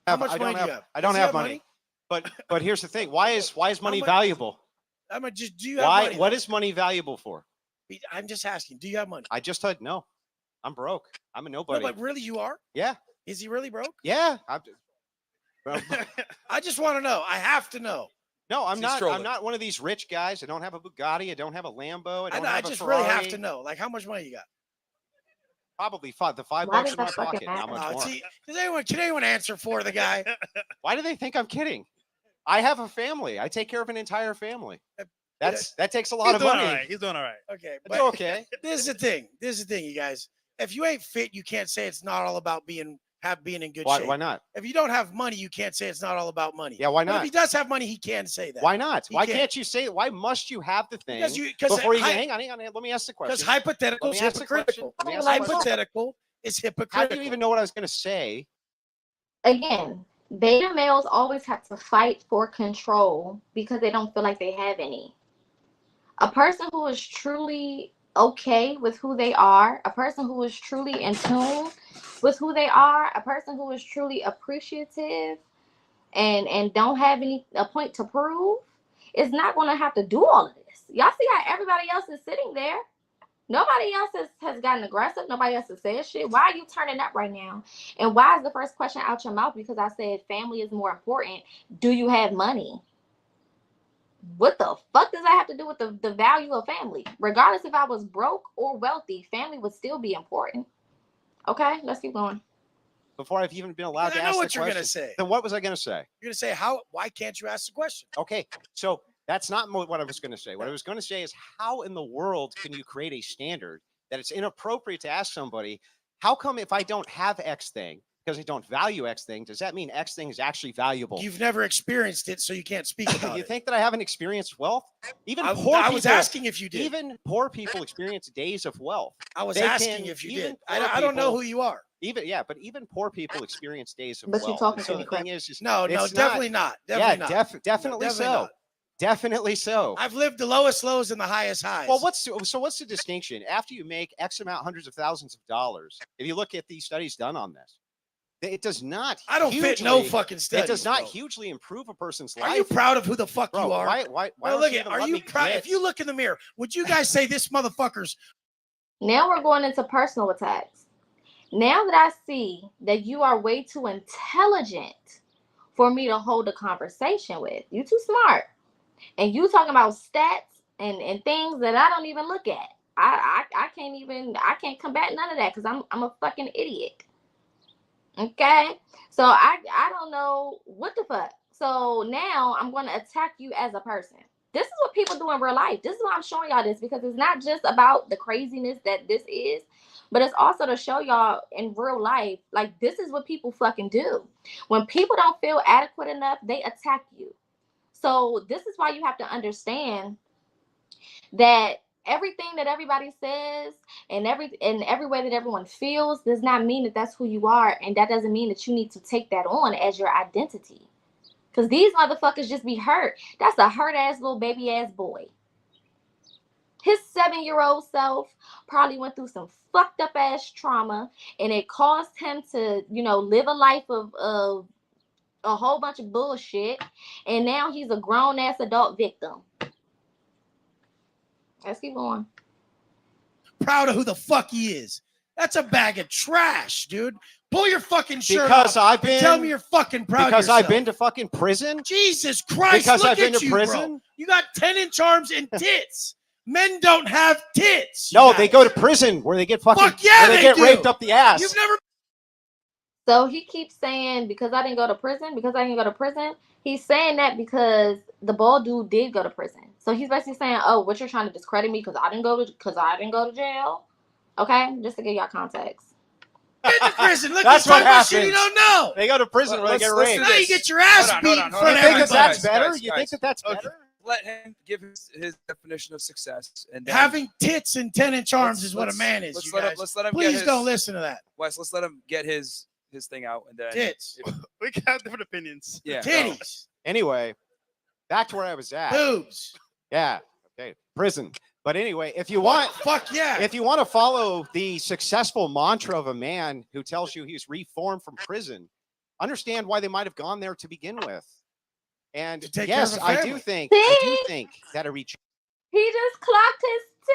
H: How much money do you have?
I: I don't
H: Does he
I: have money. But here's the thing. Why is money valuable?
H: Do you have money?
I: What is money valuable for?
H: I'm just asking. Do you have money?
I: I just said no. I'm broke. I'm a nobody.
H: No, but really, you are?
I: Yeah.
H: Is he really broke?
I: Yeah.
H: I just want to know. I have to know.
I: No, I'm
F: He's
I: not.
F: trolling.
I: I'm not one of these rich guys. I don't have a Bugatti. I don't have a Lambo.
H: I just really have to know. Like, how much money you got?
I: Probably the $5
B: Why
I: in
B: does
I: my
B: that fucking
I: pocket. Not
B: matter?
I: much more.
H: See, can anyone answer for the guy?
I: Why do they think I'm kidding? I have a family. I take care of an entire family. That takes a lot
D: He's
I: of
D: doing
I: money.
D: all right. He's doing all right.
H: Okay,
I: It's
H: but
I: okay.
H: this is the thing. You guys. If you ain't fit, you can't say it's not all about being in good shape.
I: Why not?
H: If you don't have money, you can't say it's not all about money.
I: Yeah, why
H: But
I: not?
H: if he does have money, he can say that.
I: Why not?
H: He
I: Why
H: can't.
I: can't you say it? Why must you have the thing
H: Because
I: before you hang on? Let me ask the question.
H: Because hypothetical
I: Let
H: is
I: me ask the question.
H: hypocritical.
I: Let me ask the question.
H: Hypothetical is hypocritical.
I: How do you even know what I was going to say?
B: Again, beta males always have to fight for control because they don't feel like they have any. A person who is truly okay with who they are, a person who is truly in tune with who they are, a person who is truly appreciative and don't have a point to prove, is not going to have to do all of this. Y'all see how everybody else is sitting there? Nobody else has gotten aggressive. Nobody else has said shit. Why are you turning up right now? And why is the first question out your mouth? Because I said family is more important. Do you have money? What the fuck does that have to do with the value of family? Regardless if I was broke or wealthy, family would still be important. Okay, let's keep going.
I: Before I've even been allowed to
H: I know
I: ask
H: what
I: the
H: you're
I: question.
H: gonna say.
I: Then what was I going to say?
H: You're gonna say why can't you ask the question?
I: Okay, so that's not what I was going to say. What I was going to say is, how in the world can you create a standard that it's inappropriate to ask somebody, how come if I don't have X thing, because I don't value X thing, does that mean X thing is actually valuable?
H: You've never experienced it, so you can't speak about
I: You
H: it.
I: think that I haven't experienced wealth? Even
H: I
I: poor
H: was
I: people,
H: asking if you did.
I: Even poor people experience days of wealth.
H: I was
I: They
H: asking
I: can-
H: if you
I: even
H: did.
I: poor
H: I don't know
I: people-
H: who you are.
I: But even poor people experience days of
B: But you
I: wealth.
B: talking
I: And
B: to
I: so
B: me,
I: the thing
B: correct?
I: is
H: No,
I: it's
H: definitely not. Definitely not.
I: definitely
H: Definitely
I: so.
H: not.
I: Definitely so.
H: I've lived the lowest lows and the highest highs.
I: Well, what's the distinction? After you make X amount, hundreds of thousands of dollars, if you look at these studies done on this, it does not.
H: I don't fit no fucking studies.
I: It does not
H: bro.
I: hugely improve a person's
H: Are
I: life.
H: you proud of who the fuck
I: Bro,
H: you are?
I: Why
H: Bro,
I: don't
H: look
I: you
H: at.
I: even
H: Are
I: let
H: you
I: me
H: proud?
I: get-
H: If you look in the mirror, would you guys say this motherfucker's?
B: Now we're going into personal attacks. Now that I see that you are way too intelligent for me to hold a conversation with, you too smart, and you talking about stats and things that I don't even look at. I can't combat none of that because I'm a fucking idiot. Okay, so I don't know what the fuck. So now I'm going to attack you as a person. This is what people do in real life. This is why I'm showing y'all this, because it's not just about the craziness that this is, but it's also to show y'all in real life, like, this is what people fucking do. When people don't feel adequate enough, they attack you. So this is why you have to understand that everything that everybody says and every way that everyone feels does not mean that that's who you are, and that doesn't mean that you need to take that on as your identity. Because these motherfuckers just be hurt. That's a hurt ass little baby ass boy. His 7-year-old self probably went through some fucked up ass trauma, and it caused him to, live a life of a whole bunch of bullshit, and now he's a grown ass adult victim. Let's keep going.
H: Proud of who the fuck he is. That's a bag of trash, dude. Pull your fucking shirt
I: Because
H: off.
I: I've
H: and tell
I: been-
H: me you're fucking proud of
I: Because
H: yourself.
I: I've been to fucking prison.
H: Jesus Christ,
I: Because
H: look
I: I've been
H: at
I: to
H: you,
I: prison?
H: bro. You got 10-inch arms and tits. Men don't have tits.
I: No,
H: you
I: they
H: guys.
I: go to prison where they get fucking
H: Fuck yeah,
I: where
H: they
I: get
H: do.
I: raped up the ass.
H: You've never.
B: So he keeps saying, because I didn't go to prison, he's saying that because the bald dude did go to prison. So he's basically saying, oh, what, you're trying to discredit me because I didn't go to jail. Okay, just to give y'all context.
H: Get to prison. Look,
I: That's
H: you're
I: what
H: talking about shit you
I: happens.
H: don't know.
I: They go to prison where they get
J: let's
I: raped.
J: do
H: Now you get your ass
J: Hold on,
H: beat
J: hold on,
H: in
J: hold
H: front
I: You
H: of
I: think that
H: everybody.
I: that's better?
J: guys,
I: You think that that's
J: Okay.
I: better?
J: Let him give his definition of success. And then
H: Having tits and 10-inch arms
J: let's-
H: is what a
J: let's-
H: man is.
J: let's
H: You
J: let him-
H: guys.
J: let's let him get
H: Please
J: his-
H: don't listen to that.
J: Wes, let's let him get his thing out, and then
H: Tits,
D: We can have different opinions.
J: yeah,
H: titties,
I: Anyway, back to where I was at.
H: boobs.
I: Yeah. Okay. Prison. But anyway, if you want
H: Fuck yeah.
I: if you want to follow the successful mantra of a man who tells you he's reformed from prison, understand why they might have gone there to begin with. And
H: To take care
I: yes,
H: of a
I: I do
H: family.
I: think that a reach.
B: He just clocked his T.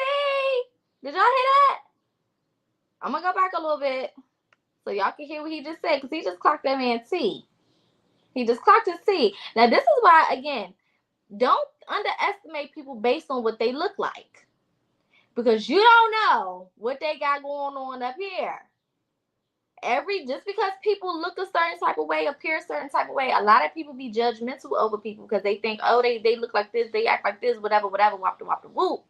B: Did y'all hear that? I'm gonna go back a little bit so y'all can hear what he just said, because he just clocked that man T. He just clocked his T. Now this is why, again, don't underestimate people based on what they look like, because you don't know what they got going on up here. Just because people look a certain type of way, appear a certain type of way, a lot of people be judgmental over people because they think, oh, they look like this, they act like this, whatever, whop the whoop.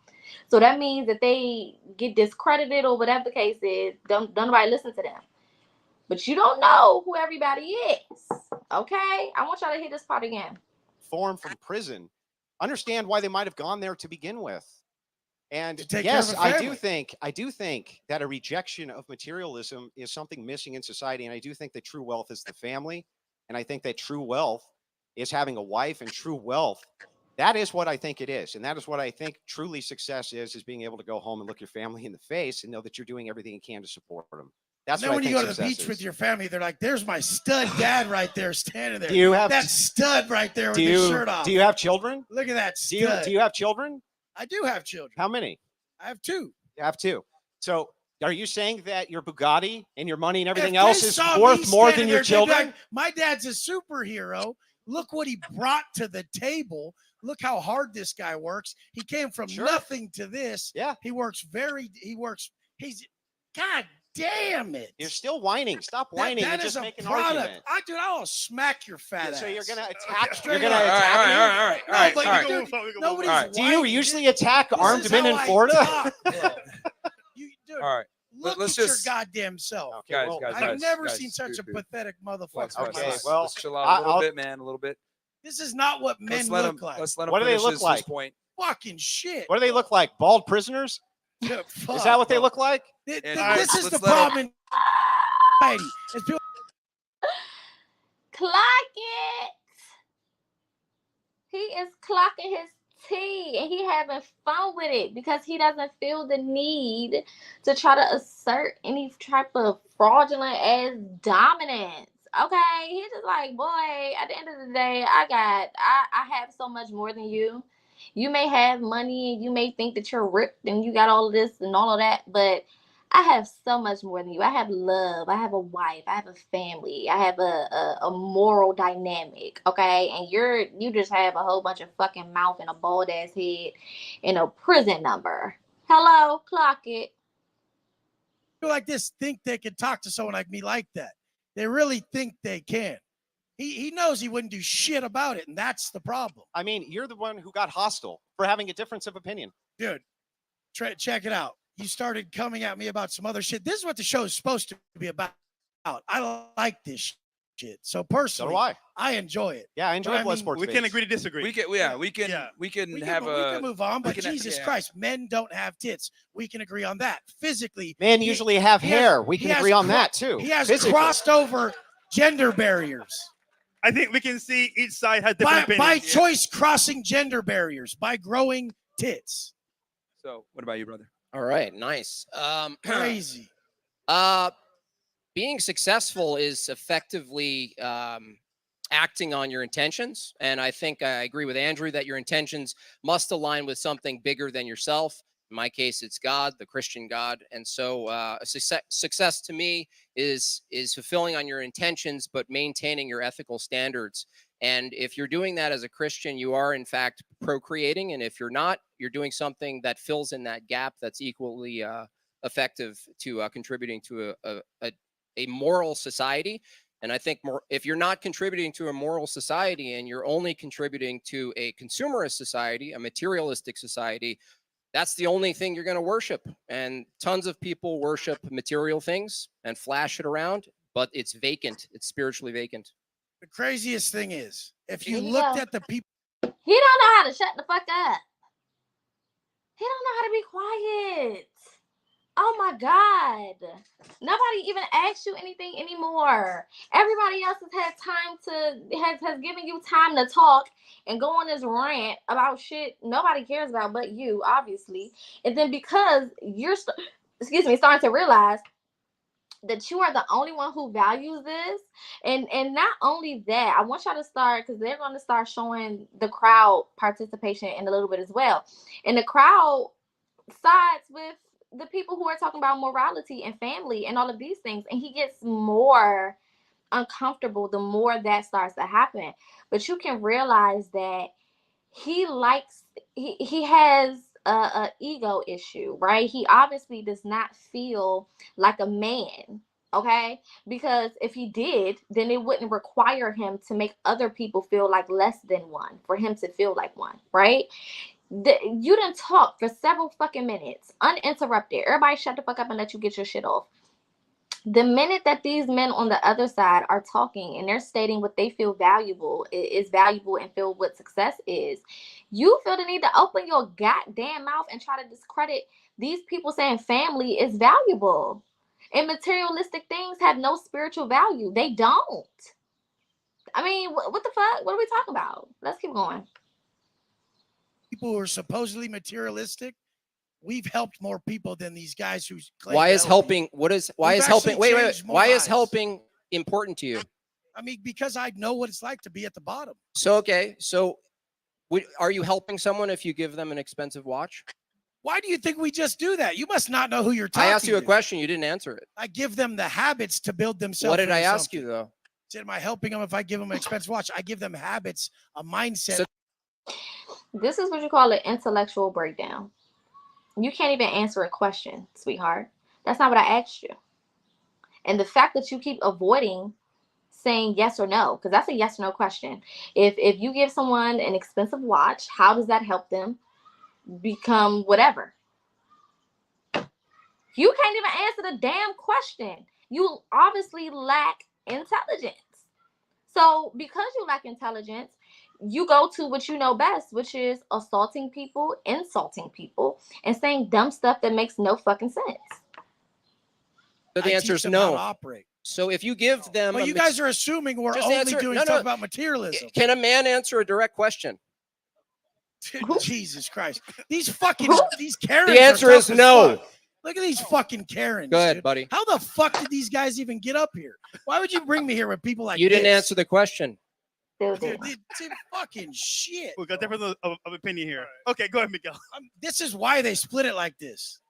B: So that means that they get discredited or whatever the case is. Don't nobody listen to them. But you don't know who everybody is. Okay? I want y'all to hear this part again.
I: Formed from prison, understand why they might have gone there to begin with. And
H: To take
I: yes,
H: care of a
I: I do think that a rejection of materialism is something missing in society. And I do think that true wealth is the family. And I think that true wealth is having a wife, and true wealth, that is what I think it is. And that is what I think truly success is being able to go home and look your family in the face and know that you're doing everything you can to support them. That's
H: And then
I: what
H: when
I: I
H: you
I: think
H: go to the
I: success
H: beach
I: is.
H: with your family, they're like, there's my stud dad right there standing there.
I: Do you have
H: that stud right there with his shirt off?
I: Do you have children?
H: Look at that
I: Do
H: stud.
I: you have children?
H: I do have children.
I: How many?
H: I have 2.
I: You have 2. So are you saying that your Bugatti and your money and everything
H: If
I: else
H: they
I: is
H: saw me
I: worth more than
H: standing
I: your
H: there, they'd be
I: children?
H: like, my dad's a superhero. Look what he brought to the table. look how hard this guy works. He came from nothing to this.
I: Yeah.
H: He's, God damn it.
I: You're still whining. Stop whining
H: That
I: and
H: is
I: just
H: a
I: make an
H: product.
I: argument.
H: Dude, I'll smack your fat ass.
I: So you're gonna attack.
H: Straight
I: You're gonna
H: up.
I: attack me.
H: No,
G: All
H: but
G: right.
H: dude, nobody's
I: All right. Do you
H: whining.
I: usually attack
H: This
I: armed
H: is
I: men
H: how
I: in
H: I
I: Florida?
H: talk, bro. Dude,
J: All right.
H: look
J: Let's
H: at
J: just-
H: your goddamn self.
I: Okay,
J: Guys,
I: well,
J: guys,
H: I've
J: guys,
H: never
J: guys,
H: seen such a
J: dude.
H: pathetic motherfucker.
J: Let's,
H: in my
I: Okay,
H: life.
I: well,
J: let's chill out a little
I: I'll-
J: bit, man. A little bit.
H: This is not what men
J: Let's let
H: look
J: him.
H: like.
J: Let's let him
I: What do they
J: finish
I: look
J: his
I: like?
J: point.
H: Fucking shit.
I: What do they look like? Bald prisoners?
H: Yeah,
I: Is that what they look like?
H: This
J: And
H: is
J: let's
H: the
J: let him-
H: problem in society. Is people
B: Clock it. He is clocking his tea and he having fun with it because he doesn't feel the need to try to assert any type of fraudulent ass dominance. Okay, he's just like, boy, at the end of the day, I have so much more than you. You may have money and you may think that you're ripped and you got all of this and all of that, but I have so much more than you. I have love. I have a wife. I have a family. I have a moral dynamic. Okay, and you just have a whole bunch of fucking mouth and a bald ass head and a prison number. Hello, clock it.
H: like this think they can talk to someone like me like that. They really think they can. He knows he wouldn't do shit about it, and that's the problem.
I: I mean, you're the one who got hostile for having a difference of opinion.
H: Dude, check it out. You started coming at me about some other shit. This is what the show is supposed to be about. I like this shit. So personally,
I: So do I.
H: I enjoy it.
I: Yeah, I enjoy blood sports.
D: We can agree to disagree.
J: We can
H: We can move on, but Jesus Christ, men don't have tits. We can agree on that. Physically,
I: Men usually have hair. We can agree on that too.
H: He has
I: Physically.
H: crossed over gender barriers.
D: I think we can see each side has different
H: By
D: opinions.
H: choice, crossing gender barriers, by growing tits.
J: So, what about you, brother?
K: All right, nice.
H: Crazy.
K: Being successful is effectively acting on your intentions. And I think I agree with Andrew that your intentions must align with something bigger than yourself. In my case, it's God, the Christian God. And so success to me is fulfilling on your intentions, but maintaining your ethical standards. And if you're doing that as a Christian, you are in fact procreating. And if you're not, you're doing something that fills in that gap that's equally effective to contributing to a moral society. And I think if you're not contributing to a moral society and you're only contributing to a consumerist society, a materialistic society, that's the only thing you're going to worship. And tons of people worship material things and flash it around, but it's vacant. It's spiritually vacant.
H: The craziest thing is, if you
B: Here you
H: looked
B: go.
H: at the people,
B: He don't know how to shut the fuck up. He don't know how to be quiet. Oh my God. Nobody even asked you anything anymore. Everybody else has had time has given you time to talk and go on this rant about shit nobody cares about but you, obviously. And then because you're starting to realize that you are the only one who values this. And not only that, I want y'all to start, because they're going to start showing the crowd participation in a little bit as well. And the crowd sides with the people who are talking about morality and family and all of these things. And he gets more uncomfortable the more that starts to happen. But you can realize that he has a ego issue, right? He obviously does not feel like a man, okay? Because if he did, then it wouldn't require him to make other people feel like less than one for him to feel like one, right? You didn't talk for several fucking minutes, uninterrupted. Everybody shut the fuck up and let you get your shit off. The minute that these men on the other side are talking and they're stating what they feel is valuable and feel what success is, you feel the need to open your goddamn mouth and try to discredit these people saying family is valuable. And materialistic things have no spiritual value. They don't. I mean, what the fuck? What are we talking about? Let's keep going.
H: people who are supposedly materialistic, we've helped more people than these guys who claim
K: Why is
H: to help
K: helping?
H: people.
K: What is? Why
H: We've
K: is helping?
H: actually
K: Wait.
H: changed more
K: Why is
H: lives.
K: helping important to you?
H: I mean, because I know what it's like to be at the bottom.
K: So okay. So, are you helping someone if you give them an expensive watch?
H: Why do you think we just do that? You must not know who you're talking
K: I asked you a
H: to.
K: question. You didn't answer it.
H: I give them the habits to build themselves.
K: What did I
H: into
K: ask
H: something.
K: you though?
H: Said, am I helping them if I give them an expensive watch? I give them habits, a mindset.
B: This is what you call an intellectual breakdown. You can't even answer a question, sweetheart. That's not what I asked you. And the fact that you keep avoiding saying yes or no, because that's a yes or no question. If you give someone an expensive watch, how does that help them become whatever? You can't even answer the damn question. You obviously lack intelligence. So because you lack intelligence, you go to what you know best, which is assaulting people, insulting people, and saying dumb stuff that makes no fucking sense.
K: So the answer is no. So if you give them,
H: but you guys are assuming we're only doing stuff about materialism.
K: Can a man answer a direct question?
H: Jesus Christ! These fucking these Karens.
K: The answer is no.
H: Look at these fucking Karens.
K: Go ahead,
H: dude.
K: buddy.
H: How the fuck did these guys even get up here? Why would you bring me here with people like
K: you didn't
H: this?
K: answer the question?
H: Dude, fucking shit.
D: We got different of opinion here. Okay, go ahead, Miguel.
H: This is why they split it like this.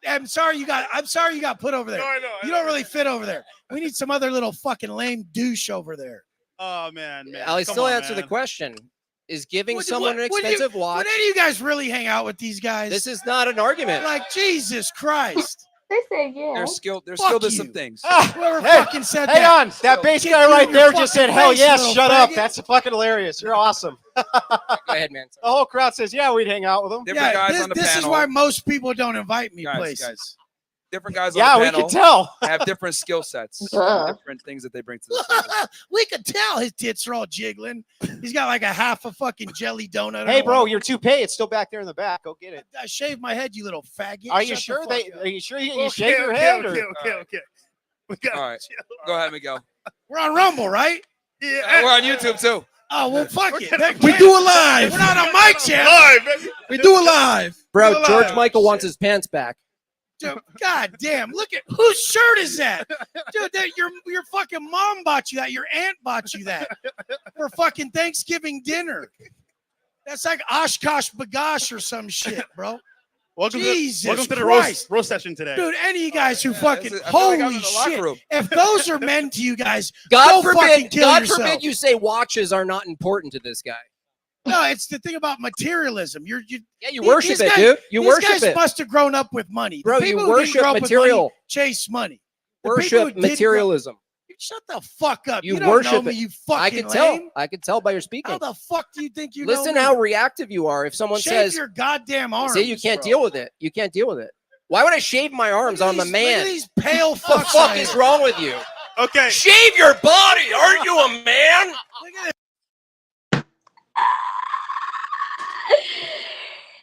H: I'm sorry you got put over there.
D: No,
H: you don't really fit over there. We need some other little fucking lame douche over there.
D: Oh man.
K: I'll still answer the question. Is giving someone an expensive watch?
H: Would any of you guys really hang out with these guys?
K: This is not an argument.
H: Like Jesus Christ.
B: They said yeah.
J: They're skilled
H: Fuck
J: at
H: you.
J: some things.
H: Whoever fucking said that.
L: Hang on. That bass guy right there just said, hell yes, shut up.
H: faggot.
L: That's fucking hilarious. You're awesome.
K: Go ahead, man.
L: The whole crowd says, yeah, we'd hang out with them.
J: Different guys on the
H: this
J: panel.
H: is why most people don't invite me
J: Guys,
H: places.
J: Different guys
L: Yeah,
J: on the
L: we
J: panel
L: can tell.
J: have different skill sets, different things that they bring to the table.
H: We could tell his tits are all jiggling. He's got like a half a fucking jelly donut.
L: Hey, bro, your toupee, it's still back there in the back. Go get it.
H: I shaved my head, you little faggot.
L: Are you
H: Shut
L: sure
H: the fuck up.
L: are you sure you shave your head?
D: Okay. We got
J: All right, go ahead, Miguel.
H: We're on Rumble, right?
D: Yeah.
J: We're on YouTube too.
H: Oh, well, fuck it.
M: We do it live.
H: We're not on mic channel.
D: Live, baby.
M: We do it live.
K: Bro,
H: Go
K: George
H: live.
K: Michael wants his pants back.
H: Dude, God damn, look at whose shirt is that? Dude, your fucking mom bought you that. Your aunt bought you that for fucking Thanksgiving dinner. That's like Oshkosh Bagosh or some shit, bro.
D: Welcome
H: Jesus
D: to the
H: Christ.
D: roast session today.
H: Dude, any of you guys who fucking
J: I feel like I'm
H: holy
J: in the locker
H: shit.
J: room.
H: If those are men to you guys,
K: God
H: go fucking
K: forbid,
H: kill
K: God
H: yourself.
K: forbid you say watches are not important to this guy.
H: No, it's the thing about materialism. You
K: worship
H: these
K: it,
H: guys,
K: dude. You
H: these
K: worship
H: guys
K: it.
H: must have grown up with money. The
K: Bro,
H: people
K: you
H: who didn't
K: worship
H: grow up with
K: material.
H: money chase money. The people who
K: Worship
H: did grow-
K: materialism.
H: Shut the fuck up.
K: You
H: don't
K: worship
H: know me,
K: it.
H: you fucking
K: I can
H: lame.
K: tell. I can tell by your speaking.
H: How the fuck do you think you know
K: Listen
H: me?
K: how reactive you are. If someone
H: Shave
K: says,
H: your goddamn arms.
K: see, you can't
H: bro.
K: deal with it. You can't deal with it. Why would I shave my arms? I'm a
H: Look
K: man.
H: at these pale
K: What the
H: fucks.
K: fuck is wrong with you?
D: Okay.
K: Shave your body. Aren't you a man?
H: Look at it.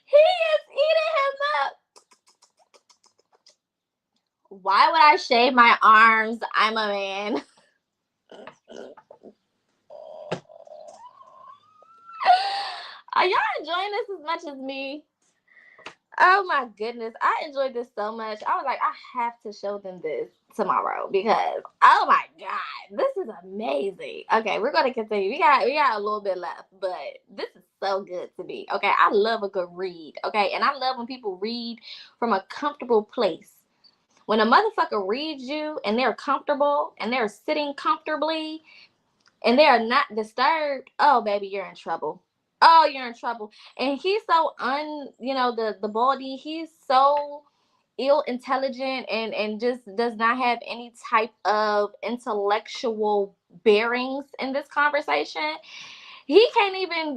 B: He is eating him up. Why would I shave my arms? I'm a man. Are y'all enjoying this as much as me? Oh my goodness. I enjoyed this so much. I was like, I have to show them this tomorrow because oh my god, this is amazing. Okay, we're gonna continue. We got a little bit left, but this is so good to me. Okay, I love a good read. Okay, and I love when people read from a comfortable place. When a motherfucker reads you and they're comfortable and they're sitting comfortably and they are not disturbed, oh baby, you're in trouble. Oh, you're in trouble. And he's so the baldy, he's so ill intelligent and just does not have any type of intellectual bearings in this conversation. He can't even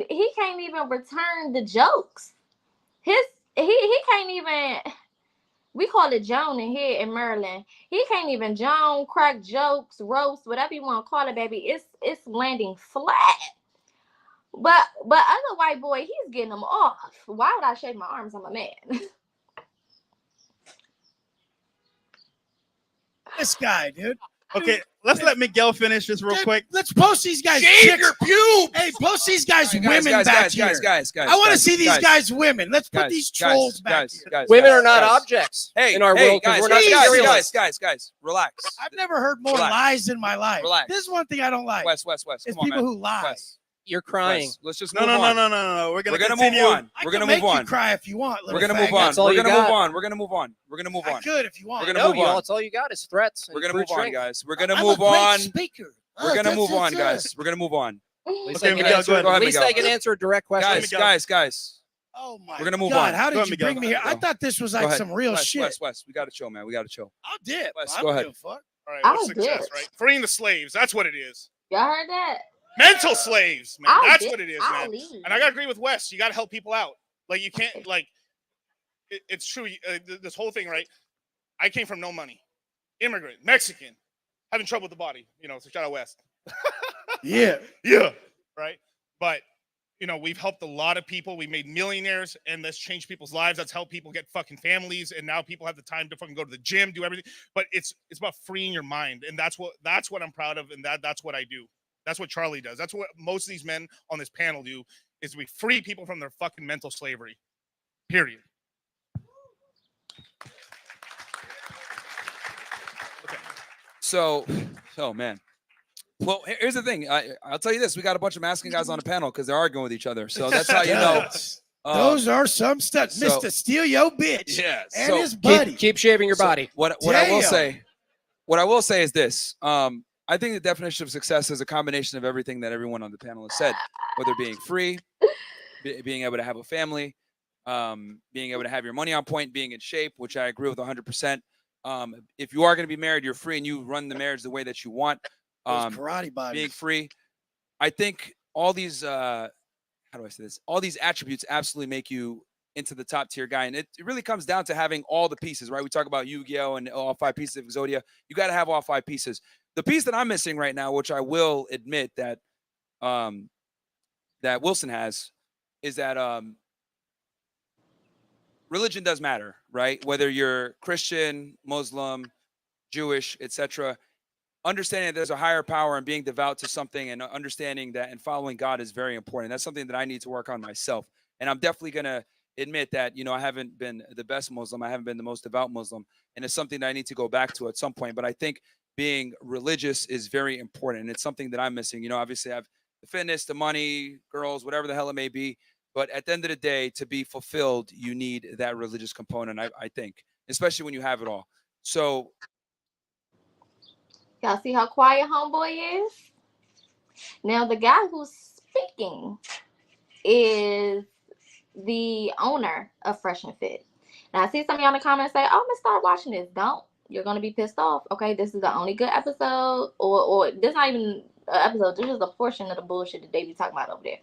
B: return the jokes. He can't even, we call it Joan in here in Maryland. He can't even Joan, crack jokes, roast, whatever you want to call it, baby. It's landing flat. But other white boy, he's getting them off. Why would I shave my arms? I'm a man.
H: This guy, dude.
D: Okay, let's let Miguel finish this real quick.
H: Let's post these guys.
J: Shave your pubes.
H: Hey, post these guys, women
J: guys,
H: back
J: guys,
H: here.
J: guys.
H: I want to see these guys women. Let's put these trolls back here.
K: Women are not objects in our world.
J: Guys,
K: we're not materialists.
J: guys, relax.
H: I've never heard more
J: Relax.
H: lies in my life.
J: Relax.
H: This is one thing I don't like.
J: Wes,
H: It's
J: come on,
H: people
J: man.
H: who lie.
J: Wes,
K: You're crying.
J: Wes, let's just
D: No.
J: move on.
D: We're gonna
J: move
D: continue.
J: on.
H: I
J: We're
H: can
J: gonna
H: make
J: move
H: you
J: on.
H: cry if you want.
J: We're gonna
H: little
J: move
H: faggot.
J: on.
K: That's all
J: We're
K: you
J: gonna
K: got.
J: move on. We're gonna move on. We're gonna move
H: I
J: on.
H: could if you want.
J: We're gonna
K: No,
J: move
K: you all,
J: on.
K: that's all you got is threats.
J: We're gonna move on, guys. We're gonna
H: I'm
J: move
H: a great
J: on.
H: speaker.
J: We're gonna move on,
H: That's
J: guys. We're gonna move on.
K: least
D: Okay,
K: I can
D: Miguel,
K: answer,
D: go ahead.
K: at least I can answer a direct question.
H: Guys. Oh my
M: We're gonna move
H: God!
M: on.
H: How
M: Go
H: did
M: ahead,
H: you
M: Miguel.
H: bring me here? I thought this was like some real shit.
M: Wes, we gotta chill, man. We gotta chill.
H: I'll dip.
M: Wes,
H: I
M: go
H: don't
M: ahead.
H: give a fuck.
D: All right,
B: I
D: what's
B: did.
D: success, right? Freeing the slaves. That's what it is.
B: Y'all heard that?
D: Mental slaves, man.
B: I'll
D: That's
B: dip.
D: what it is,
B: I'll
D: man.
B: leave.
D: And I gotta agree with Wes. You gotta help people out. Like you can't like. It's true. This whole thing, right? I came from no money, immigrant, Mexican, having trouble with the body. You know, so shout out West.
H: Yeah.
D: Yeah. Right. But you know, we've helped a lot of people. We made millionaires, and that's changed people's lives. That's helped people get fucking families, and now people have the time to fucking go to the gym, do everything. But it's about freeing your mind, and that's what I'm proud of, and that's what I do. That's what Charlie does. That's what most of these men on this panel do. Is we free people from their fucking mental slavery. Period.
M: So, oh man. Well, here's the thing. I'll tell you this: we got a bunch of masculine guys on the panel because they're arguing with each other. So that's how you know.
H: Those are some stuff. Mr. Steal Your Bitch.
M: Yeah.
H: And
M: so
H: his buddy.
K: Keep shaving your body.
M: What I will say is this. I think the definition of success is a combination of everything that everyone on the panel has said, whether being free, being able to have a family, being able to have your money on point, being in shape, which I agree with 100%. If you are going to be married, you're free and you run the marriage the way that you want.
H: Karate bodies.
M: Being free. I think all these, how do I say this? All these attributes absolutely make you into the top tier guy. And it really comes down to having all the pieces, right? We talk about Yu-Gi-Oh! And all 5 pieces of Exodia. You got to have all 5 pieces. The piece that I'm missing right now, which I will admit that that Wilson has, is that religion does matter, right? Whether you're Christian, Muslim, Jewish, etc. Understanding that there's a higher power and being devout to something and understanding that and following God is very important. That's something that I need to work on myself. And I'm definitely going to admit that, you know, I haven't been the best Muslim. I haven't been the most devout Muslim. And it's something that I need to go back to at some point. But I think being religious is very important. And it's something that I'm missing. You know, obviously I have the fitness, the money, girls, whatever the hell it may be. But at the end of the day, to be fulfilled, you need that religious component, I think, especially when you have it all. So
B: y'all see how quiet homeboy is? Now, the guy who's speaking is the owner of Fresh and Fit. Now, I see some of y'all in the comments say, oh, I'm going to start watching this. Don't. You're going to be pissed off. Okay, this is the only good episode. Or this is not even an episode. This is a portion of the bullshit that they be talking about over there.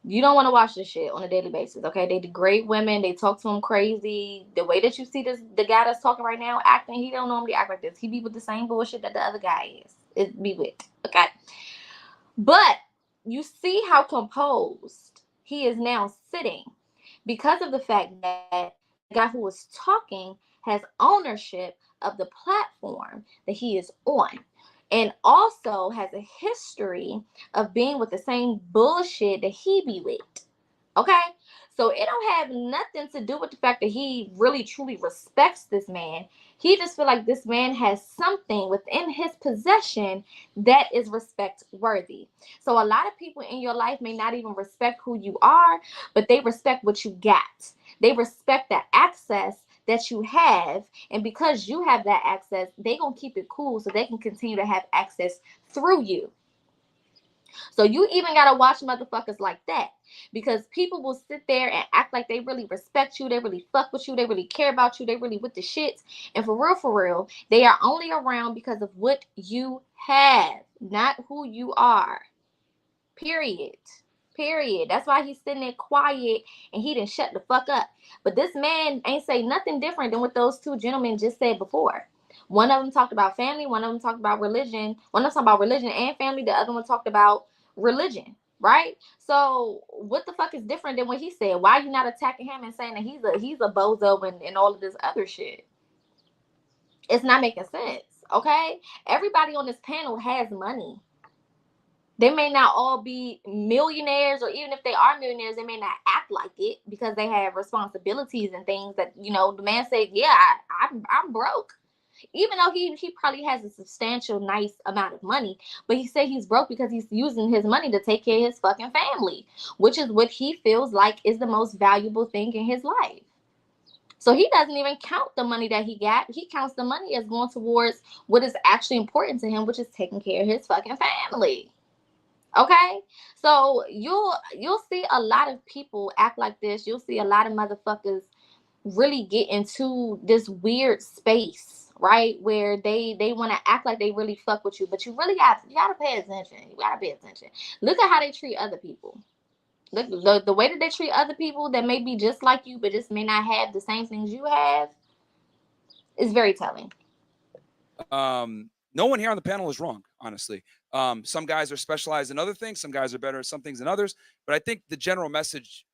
B: You don't want to watch this shit on a daily basis, okay? They degrade women. They talk to them crazy. The way that you see the guy that's talking right now acting, he don't normally act like this. He be with the same bullshit that the other guy is. It be with, okay? But you see how composed he is now sitting because of the fact that the guy who was talking has ownership of the platform that he is on. And also has a history of being with the same bullshit that he be with. Okay? So it don't have nothing to do with the fact that he really truly respects this man. He just feel like this man has something within his possession that is respect worthy. So a lot of people in your life may not even respect who you are, but they respect what you got. They respect the access that you have, and because you have that access, they gonna keep it cool so they can continue to have access through you. So you even gotta watch motherfuckers like that, because people will sit there and act like they really respect you, they really fuck with you, they really care about you, they really with the shit, and for real, they are only around because of what you have, not who you are. Period. That's why he's sitting there quiet and he didn't shut the fuck up. But this man ain't say nothing different than what those two gentlemen just said before. One of them talked about family. One of them talked about religion. One of them talked about religion and family. The other one talked about religion, right? So what the fuck is different than what he said? Why are you not attacking him and saying that he's a bozo and all of this other shit? It's not making sense, okay? Everybody on this panel has money. They may not all be millionaires, or even if they are millionaires, they may not act like it because they have responsibilities and things that, you know, the man said, yeah, I'm broke. Even though he probably has a substantial, nice amount of money, but he said he's broke because he's using his money to take care of his fucking family, which is what he feels like is the most valuable thing in his life. So he doesn't even count the money that he got. He counts the money as going towards what is actually important to him, which is taking care of his fucking family. Okay, so you'll see a lot of people act like this. You'll see a lot of motherfuckers really get into this weird space, right, where they want to act like they really fuck with you, but you gotta pay attention. You gotta pay attention. Look at how they treat other people. Look, the way that they treat other people that may be just like you, but just may not have the same things you have, is very telling.
M: No one here on the panel is wrong, honestly. Some guys are specialized in other things. Some guys are better at some things than others. But I think the general message,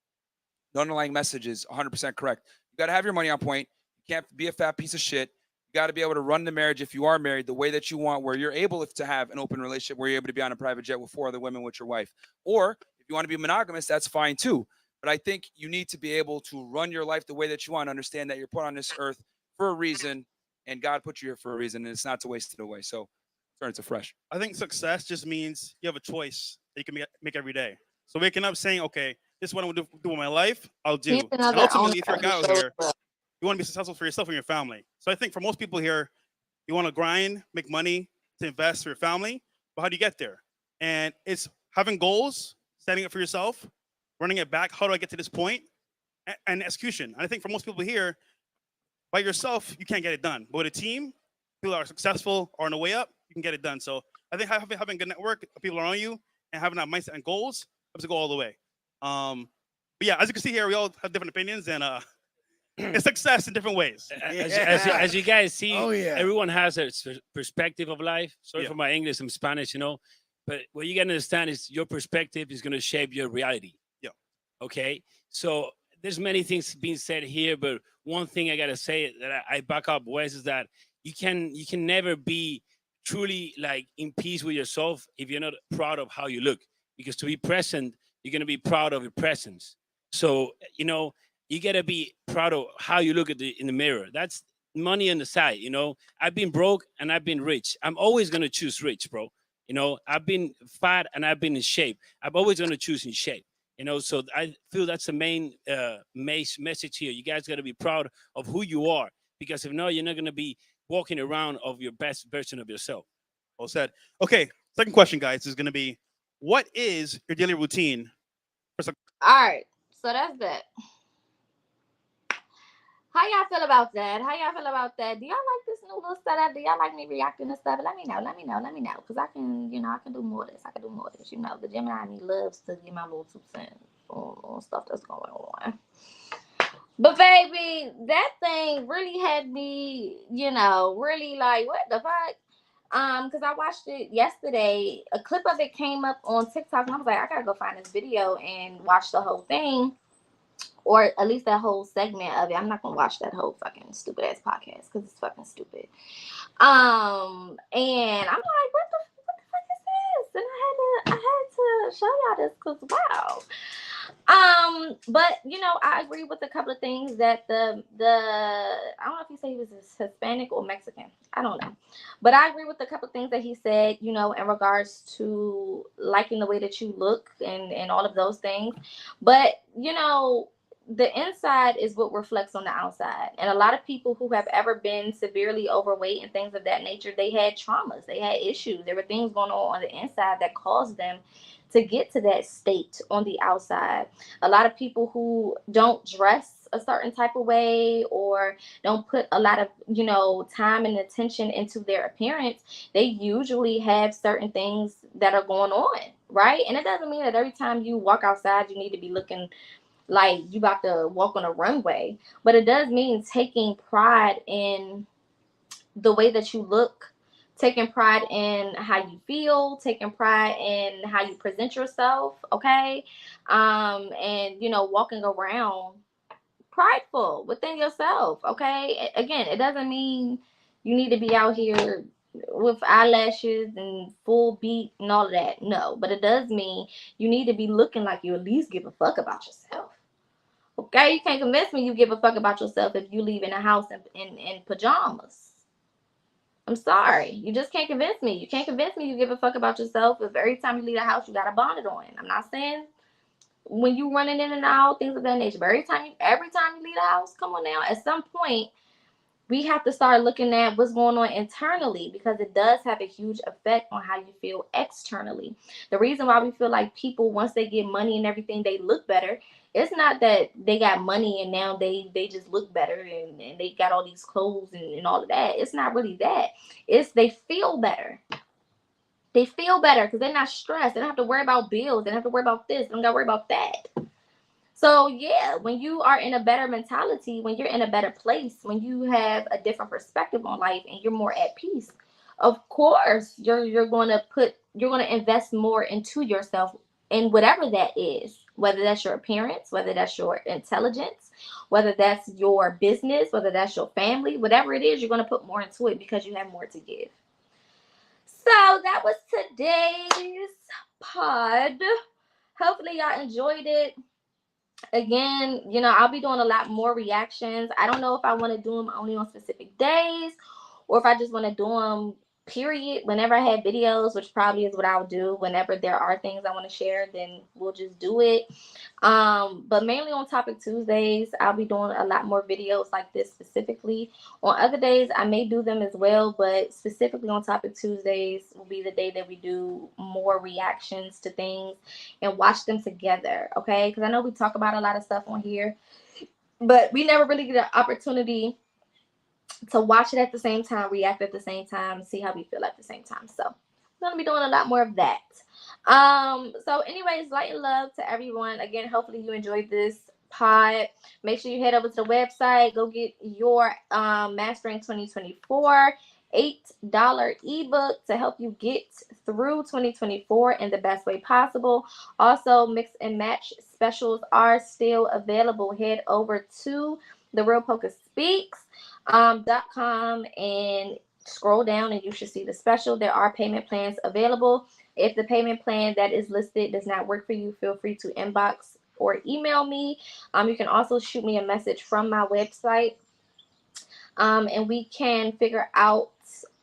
M: the underlying message is 100% correct. You got to have your money on point. You can't be a fat piece of shit. You got to be able to run the marriage if you are married the way that you want, where you're able to have an open relationship, where you're able to be on a private jet with 4 other women with your wife. Or if you want to be monogamous, that's fine too. But I think you need to be able to run your life the way that you want, understand that you're put on this earth for a reason, and God put you here for a reason, and it's not to waste it away. So turn it to fresh.
N: I think success just means you have a choice that you can make every day. So waking up saying, okay, this is what I'm going to do with my life, I'll do.
B: He's
N: And
B: another
N: ultimately, if
B: owner
N: you're a
B: of
N: guy
B: the
N: out
B: show.
N: here, you want to be successful for yourself and your family. So I think for most people here, you want to grind, make money to invest for your family. But how do you get there? And it's having goals, setting up for yourself, running it back. How do I get to this point? And execution. And I think for most people here, by yourself, you can't get it done. But with a team, people that are successful or on the way up, you can get it done. So I think having a good network of people around you and having that mindset and goals helps to go all the way. But yeah, as you can see here, we all have different opinions and it's success in different ways.
G: As you guys see,
H: Oh, yeah.
G: everyone has a perspective of life. Sorry
N: Yeah.
G: for my English and Spanish, but what you got to understand is your perspective is going to shape your reality.
N: Yeah.
G: Okay. So there's many things being said here, but one thing I got to say that I back up Wes is that you can never be truly like in peace with yourself if you're not proud of how you look, because to be present, you're going to be proud of your presence. So, you got to be proud of how you look in the mirror. That's money on the side. I've been broke and I've been rich. I'm always going to choose rich, bro. I've been fat and I've been in shape. I'm always going to choose in shape. So I feel that's the main message here. You guys got to be proud of who you are, because if not, you're not going to be walking around of your best version of yourself.
N: Well said. Okay, second question, guys, is going to be, what is your daily routine?
B: All right, so that's that. How y'all feel about that? How y'all feel about that? Do y'all like this new little setup? Do y'all like me reacting to stuff? Let me know. Because I can, I can do more of this. The Gemini in me loves to get my little 2 cents on stuff that's going on. But baby, that thing really had me, really like, what the fuck? Because I watched it yesterday. A clip of it came up on TikTok, and I was like, I gotta go find this video and watch the whole thing. Or at least that whole segment of it. I'm not gonna watch that whole fucking stupid ass podcast because it's fucking stupid. And I'm like, what the fuck is this? And I had to show y'all this because wow. But I agree with a couple of things that the I don't know if he said he was Hispanic or Mexican. I don't know. But I agree with a couple of things that he said, in regards to liking the way that you look and all of those things. But, the inside is what reflects on the outside. And a lot of people who have ever been severely overweight and things of that nature, they had traumas, they had issues. There were things going on the inside that caused them to get to that state on the outside. A lot of people who don't dress a certain type of way or don't put a lot of, time and attention into their appearance, they usually have certain things that are going on, right? And it doesn't mean that every time you walk outside, you need to be looking like you about to walk on a runway, but it does mean taking pride in the way that you look, taking pride in how you feel, taking pride in how you present yourself, okay? And walking around prideful within yourself, okay? Again, it doesn't mean you need to be out here with eyelashes and full beat and all of that. No, but it does mean you need to be looking like you at least give a fuck about yourself. Okay, you can't convince me you give a fuck about yourself if you leave in a house in pajamas. I'm sorry. You just can't convince me. You can't convince me you give a fuck about yourself if every time you leave the house you got a bonnet on. I'm not saying when you running in and out, things of that nature. But every time you leave the house, come on now. At some point, we have to start looking at what's going on internally, because it does have a huge effect on how you feel externally. The reason why we feel like people, once they get money and everything, they look better. It's not that they got money and now they just look better and they got all these clothes and all of that. It's not really that. It's they feel better. They feel better because they're not stressed. They don't have to worry about bills. They don't have to worry about this. They don't got to worry about that. So yeah, when you are in a better mentality, when you're in a better place, when you have a different perspective on life and you're more at peace, of course you're going to invest more into yourself in whatever that is, whether that's your appearance, whether that's your intelligence, whether that's your business, whether that's your family, whatever it is, you're going to put more into it because you have more to give. So that was today's pod. Hopefully y'all enjoyed it. Again, you know, I'll be doing a lot more reactions. I don't know if I want to do them only on specific days or if I just want to do them period whenever I have videos, which probably is what I'll do. Whenever there are things I want to share, then we'll just do it. But mainly on Topic Tuesdays, I'll be doing a lot more videos like this specifically. On other days, I may do them as well, but specifically on Topic Tuesdays will be the day that we do more reactions to things and watch them together, okay? Because I know we talk about a lot of stuff on here, but we never really get an opportunity to watch it at the same time, react at the same time, see how we feel at the same time. So we're gonna be doing a lot more of that. So anyways, light and love to everyone. Again, hopefully you enjoyed this pod. Make sure you head over to the website, go get your Mastering 2024 $8 ebook to help you get through 2024 in the best way possible. Also, mix and match specials are still available. Head over to the Real PocaSPEAKS.com and scroll down and you should see the special. There are payment plans available. If the payment plan that is listed does not work for you, feel free to inbox or email me. You can also shoot me a message from my website, and we can figure out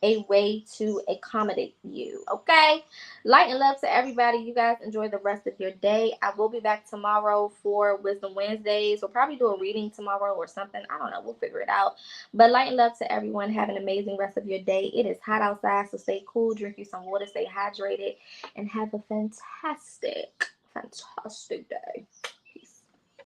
B: a way to accommodate you. Okay, light and love to everybody. You guys enjoy the rest of your day. I will be back tomorrow for Wisdom Wednesdays. We'll probably do a reading tomorrow or something. I don't know, we'll figure it out. But light and love to everyone. Have an amazing rest of your day. It is hot outside, so stay cool, drink you some water, stay hydrated, and have a fantastic day.